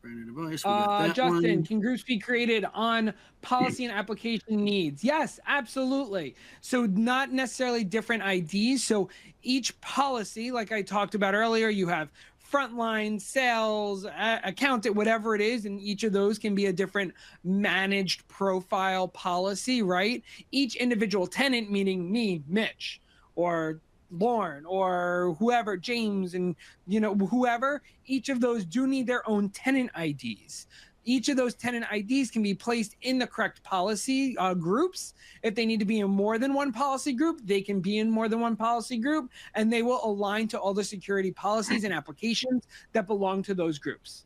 brand new device. Justin, can groups be created on policy and application needs? Yes, absolutely. So not necessarily different IDs. So each policy, like I talked about earlier, you have frontline, sales, accountant, whatever it is, and each of those can be a different managed profile policy, right? Each individual tenant, meaning me, Mitch, or Lauren, or whoever, James, and whoever, each of those do need their own tenant IDs. Each of those tenant IDs can be placed in the correct policy groups. If they need to be in more than one policy group, they can be in more than one policy group, and they will align to all the security policies and applications that belong to those groups.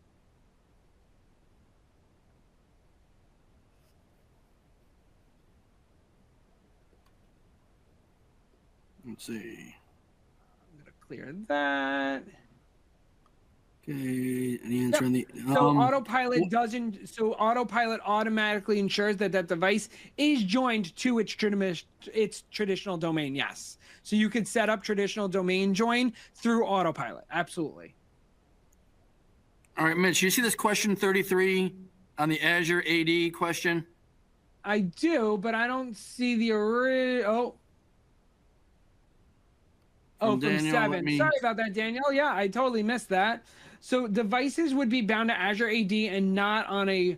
Let's see. I'm gonna clear that. Okay, any answer on the so autopilot doesn't, so autopilot automatically ensures that that device is joined to its traditional domain. Yes, so you could set up traditional domain join through autopilot. Absolutely. All right, Mitch, you see this question 33 on the Azure AD question? I do, but I don't see the from Daniel, 7. Sorry about that, Daniel. Yeah, I totally missed that. So devices would be bound to Azure AD and not on a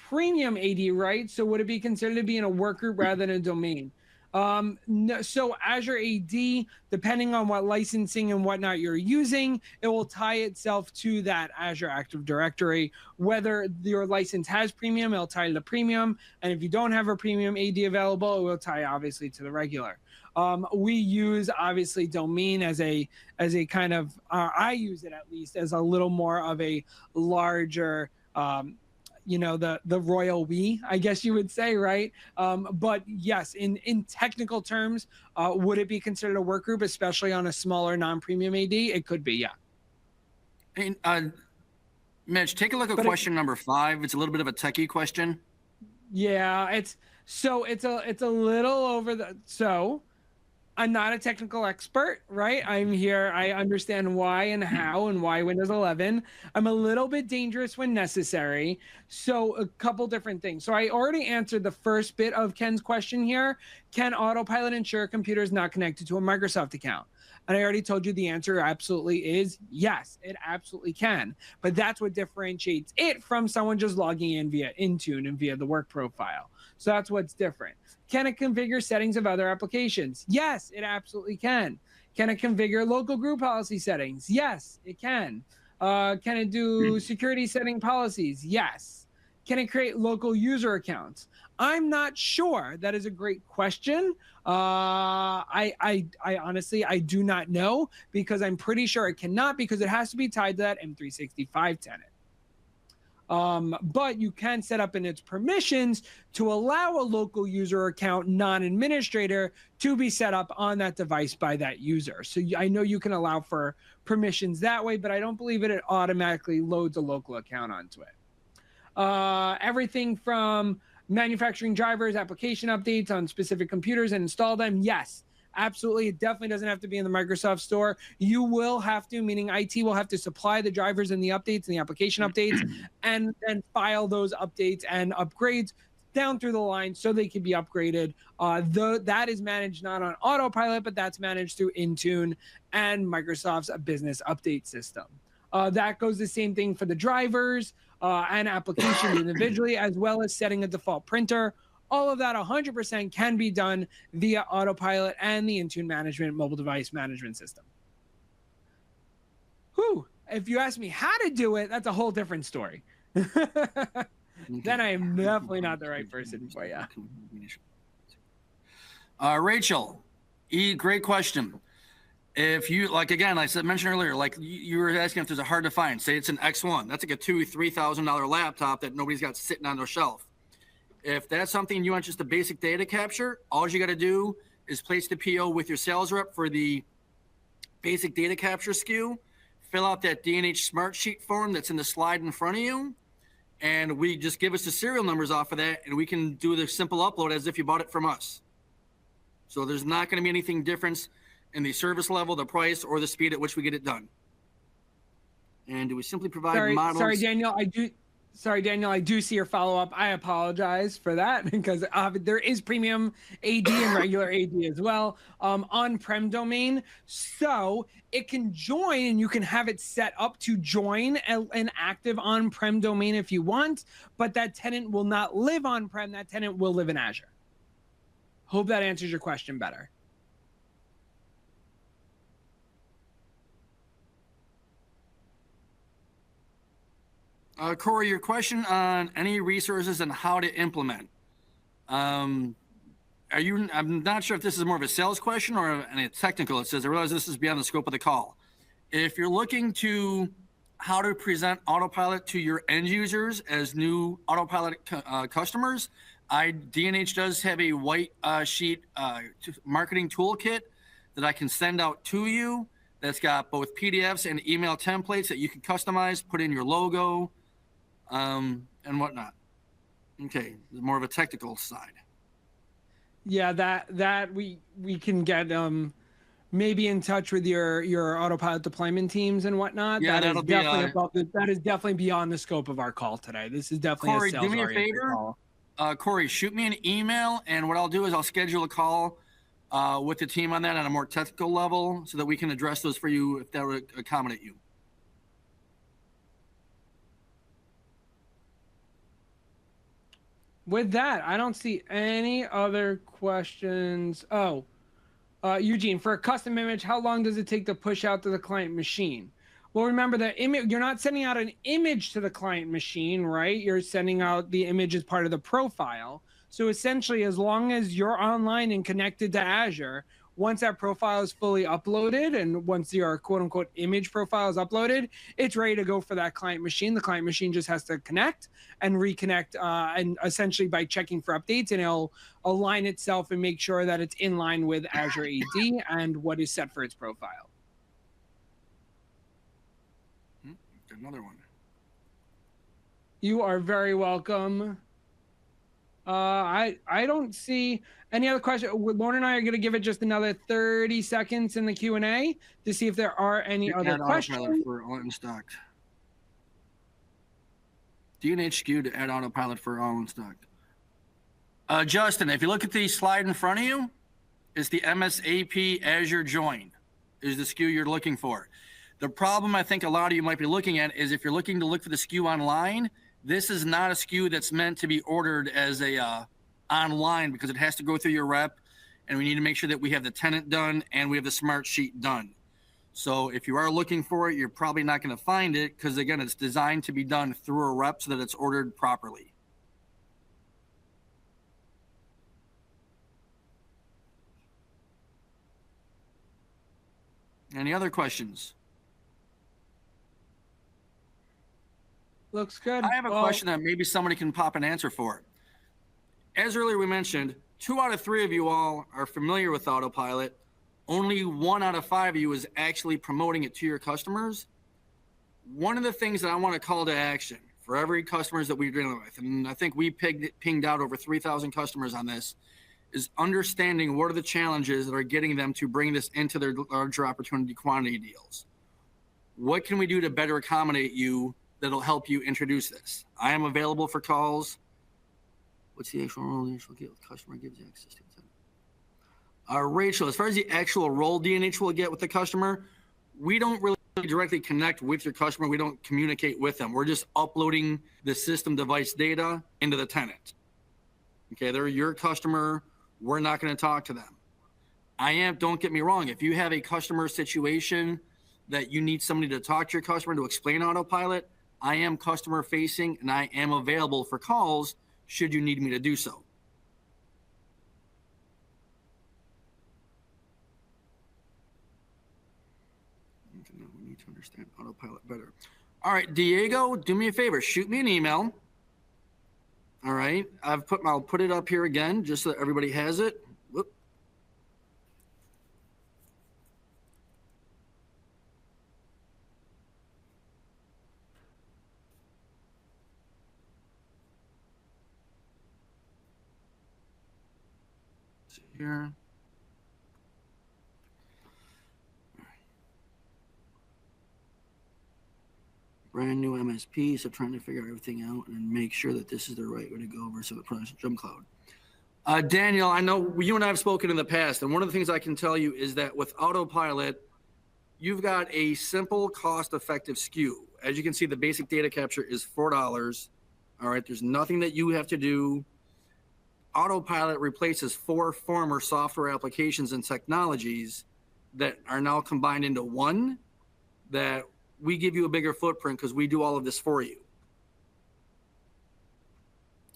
premium AD, right? So would it be considered to be in a work group rather than a domain? No, so Azure AD, depending on what licensing and whatnot you're using, it will tie itself to that Azure Active Directory. Whether your license has premium, it'll tie to the premium. And if you don't have a premium AD available, it will tie obviously to the regular. We use obviously domain as a kind of, I use it at least as a little more of a larger, the royal we, I guess you would say, right? But yes, in technical terms, would it be considered a work group, especially on a smaller non-premium AD? It could be, yeah. And Mitch, take a look at question number 5. It's a little bit of a techie question. Yeah, it's a little over the so. I'm not a technical expert, right? I'm here. I understand why and how and why Windows 11. I'm a little bit dangerous when necessary. So a couple different things. So I already answered the first bit of Ken's question here. Can autopilot ensure a computer is not connected to a Microsoft account? And I already told you the answer absolutely is yes, it absolutely can. But that's what differentiates it from someone just logging in via Intune and via the work profile. So that's what's different. Can it configure settings of other applications? Yes, it absolutely can. Can it configure local group policy settings? Yes, it can. Can it do security setting policies? Yes. Can it create local user accounts? I'm not sure. That is a great question. I honestly, I do not know, because I'm pretty sure it cannot, because it has to be tied to that M365 tenant. But you can set up in its permissions to allow a local user account non-administrator to be set up on that device by that user. So I know you can allow for permissions that way, but I don't believe it automatically loads a local account onto it. Everything from manufacturing drivers, application updates on specific computers and install them. Yes, absolutely. It definitely doesn't have to be in the Microsoft Store. You will have to, meaning IT will have to supply the drivers and the updates and the application updates and then file those updates and upgrades down through the line so they can be upgraded. That is managed not on autopilot, but that's managed through Intune and Microsoft's business update system. That goes the same thing for the drivers and applications individually, as well as setting a default printer. All of that 100% can be done via autopilot and the Intune management mobile device management system. Whew. If you ask me how to do it, that's a whole different story. Then I am definitely not the right person for you. Rachel, great question. If you, like, again, I mentioned earlier, like you were asking if there's a hard to find, say it's an X1, that's like a $2,000-$3,000 laptop that nobody's got sitting on their shelf. If that's something you want just a basic data capture, all you got to do is place the PO with your sales rep for the basic data capture SKU, fill out that D&H Smart Sheet form that's in the slide in front of you, and we just give us the serial numbers off of that, and we can do the simple upload as if you bought it from us. So there's not going to be anything difference in the service level, the price, or the speed at which we get it done. And do we simply provide models? Sorry, Daniel, I do. Sorry, Daniel, I do see your follow-up. I apologize for that because there is premium AD and regular AD as well, on-prem domain. So it can join and you can have it set up to join an active on-prem domain if you want, but that tenant will not live on-prem. That tenant will live in Azure. Hope that answers your question better. Corey, your question on any resources and how to implement. I'm not sure if this is more of a sales question or a technical. It says, I realize this is beyond the scope of the call. If you're looking to how to present Autopilot to your end users as new Autopilot customers, D&H does have a white sheet marketing toolkit that I can send out to you that's got both PDFs and email templates that you can customize, put in your logo, and whatnot. Okay, more of a technical side. Yeah, that we can get maybe in touch with your Autopilot deployment teams and whatnot. Yeah, that is definitely that is definitely beyond the scope of our call today. This is definitely Corey, a sales oriented call. Corey, shoot me an email, and what I'll do is I'll schedule a call with the team on that on a more technical level so that we can address those for you if that would accommodate you. With that, I don't see any other questions. Oh, Eugene, for a custom image, how long does it take to push out to the client machine? Well, remember the image, you're not sending out an image to the client machine, right? You're sending out the image as part of the profile. So essentially, as long as you're online and connected to Azure, once that profile is fully uploaded and once your quote unquote image profile is uploaded, it's ready to go for that client machine. The client machine just has to connect and reconnect, and essentially by checking for updates, and it'll align itself and make sure that it's in line with Azure AD and what is set for its profile. Another one. You are very welcome. I don't see any other questions. Lauren and I are going to give it just another 30 seconds in the Q&A to see if there are any other questions. For all in stock. D&H SKU to add Autopilot for all in stock. Justin, if you look at the slide in front of you, it's the MSAP Azure Join is the SKU you're looking for. The problem I think a lot of you might be looking at is if you're looking to look for the SKU online, this is not a SKU that's meant to be ordered as a online because it has to go through your rep, and we need to make sure that we have the tenant done and we have the smart sheet done. So if you are looking for it, you're probably not going to find it because, again, it's designed to be done through a rep so that it's ordered properly. Any other questions? Looks good. I have a question that maybe somebody can pop an answer for. As earlier we mentioned, 2 out of 3 of you all are familiar with Autopilot. Only 1 out of 5 of you is actually promoting it to your customers. One of the things that I want to call to action for every customers that we're dealing with, and I think we pinged out over 3,000 customers on this, is understanding what are the challenges that are getting them to bring this into their larger opportunity quantity deals. What can we do to better accommodate you that'll help you introduce this? I am available for calls. What's the actual role D&H will get with customer gives you access to it? Rachel, as far as the actual role D&H will get with the customer, we don't really directly connect with your customer. We don't communicate with them. We're just uploading the system device data into the tenant. Okay, they're your customer. We're not going to talk to them. Don't get me wrong, if you have a customer situation that you need somebody to talk to your customer to explain Autopilot, I am customer facing and I am available for calls should you need me to do so. We need to understand Autopilot better. All right, Diego, do me a favor, shoot me an email. All right, I'll put it up here again just so that everybody has it. Whoop. Here. brand new MSP, so trying to figure everything out and make sure that this is the right way to go versus the Jump Cloud. Daniel, I know you and I have spoken in the past, and one of the things I can tell you is that with Autopilot, you've got a simple, cost-effective SKU. As you can see, the basic data capture is $4. All right, there's nothing that you have to do. Autopilot replaces 4 former software applications and technologies that are now combined into one, that we give you a bigger footprint because we do all of this for you.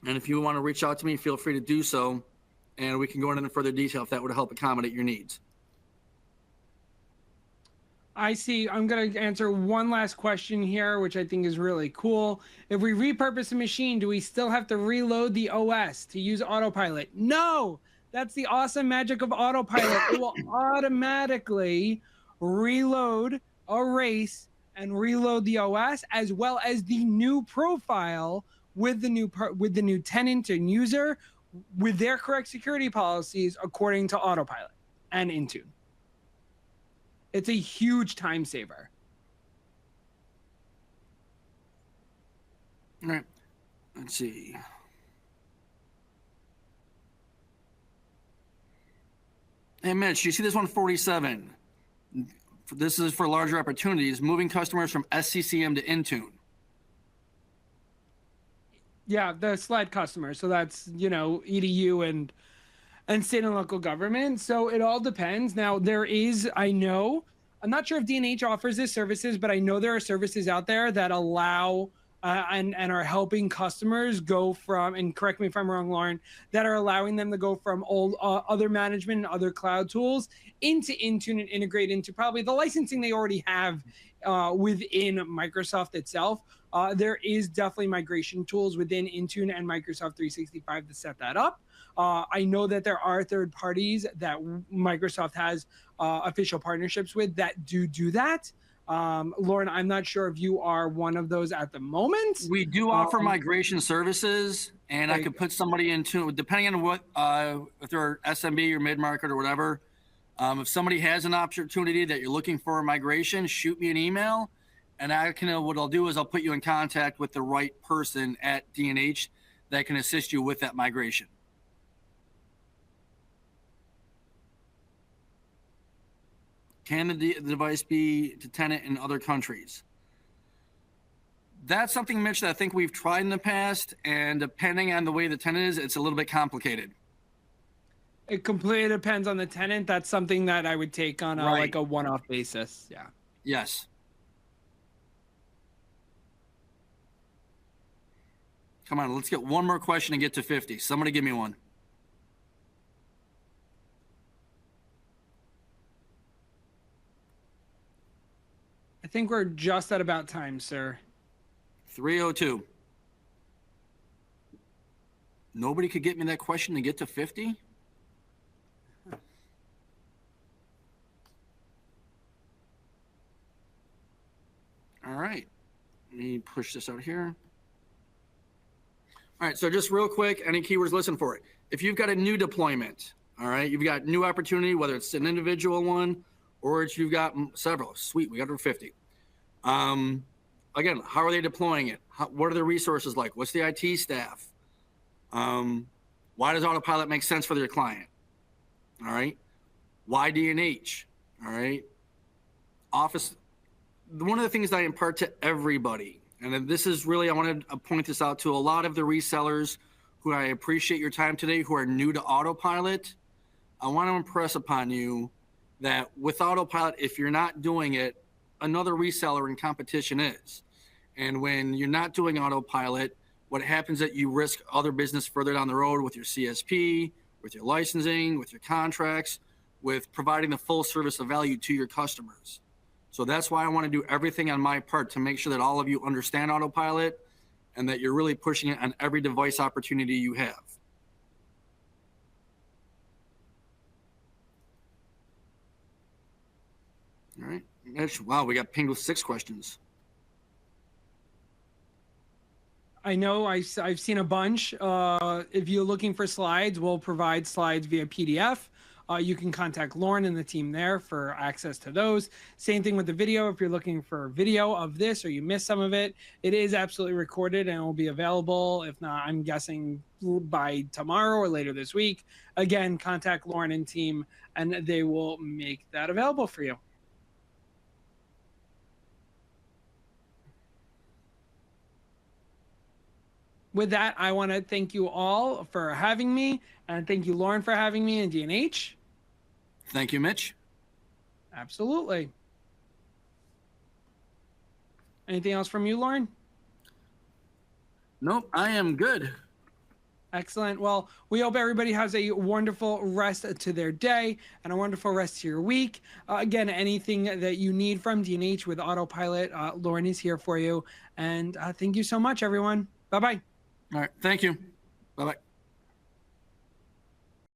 And if you want to reach out to me, feel free to do so, and we can go into further detail if that would help accommodate your needs. I see. I'm going to answer one last question here, which I think is really cool. If we repurpose a machine, do we still have to reload the OS to use Autopilot? No, that's the awesome magic of Autopilot. It will automatically reload, erase, and reload the OS, as well as the new profile with the new tenant and user with their correct security policies according to Autopilot and Intune. It's a huge time saver. All right, let's see. Hey, Mitch, you see this 147? This is for larger opportunities, moving customers from SCCM to Intune. Yeah, the SLED customers. So that's, EDU and state and local government. So it all depends. Now there is, I'm not sure if D&H offers this services, but I know there are services out there that allow and are helping customers go from, and correct me if I'm wrong, Lauren, that are allowing them to go from old other management and other cloud tools into Intune and integrate into probably the licensing they already have within Microsoft itself. There is definitely migration tools within Intune and Microsoft 365 to set that up. I know that there are third parties that Microsoft has official partnerships with that do that. Lauren, I'm not sure if you are one of those at the moment. We do offer migration services, and I could put somebody into, depending on what, if they're SMB or mid-market or whatever. If somebody has an opportunity that you're looking for a migration, shoot me an email, and what I'll do is I'll put you in contact with the right person at D&H that can assist you with that migration. Can the device be to tenant in other countries? That's something, Mitch, that I think we've tried in the past, and depending on the way the tenant is, it's a little bit complicated. It completely depends on the tenant. That's something that I would take on like a one-off basis. Yeah. Yes. Come on, let's get one more question and get to 50. Somebody give me one. I think we're just at about time, sir. 302. Nobody could get me that question to get to 50? All right. Let me push this out here. All right, so just real quick, any keywords, listen for it. If you've got a new deployment, all right, you've got new opportunity, whether it's an individual one or it's you've got several. Sweet, we got over 50. Again, how are they deploying it? What are the resources like? What's the IT staff? Why does Autopilot make sense for their client? All right. Why D&H? All right. Office. One of the things that I impart to everybody, and this is really, I wanted to point this out to a lot of the resellers who I appreciate your time today, who are new to Autopilot. I want to impress upon you that with Autopilot, if you're not doing it, another reseller in competition is. And when you're not doing Autopilot, what happens is that you risk other business further down the road with your CSP, with your licensing, with your contracts, with providing the full service of value to your customers. So that's why I want to do everything on my part to make sure that all of you understand Autopilot and that you're really pushing it on every device opportunity you have. All right. Wow, we got pinged with 6 questions. I know I've seen a bunch. If you're looking for slides, we'll provide slides via PDF. you can contact Lauren and the team there for access to those. Same thing with the video. If you're looking for video of this or you missed some of it, it is absolutely recorded and will be available. If not, I'm guessing by tomorrow or later this week. Again, contact Lauren and team and they will make that available for you. With that, I want to thank you all for having me, and thank you, Lauren, for having me, and D&H. Thank you, Mitch. Absolutely. Anything else from you, Lauren? Nope, I am good. Excellent. Well, we hope everybody has a wonderful rest to their day and a wonderful rest to your week. Again, anything that you need from D&H with Autopilot, Lauren is here for you. And thank you so much, everyone. Bye-bye. All right, thank you. Bye-bye.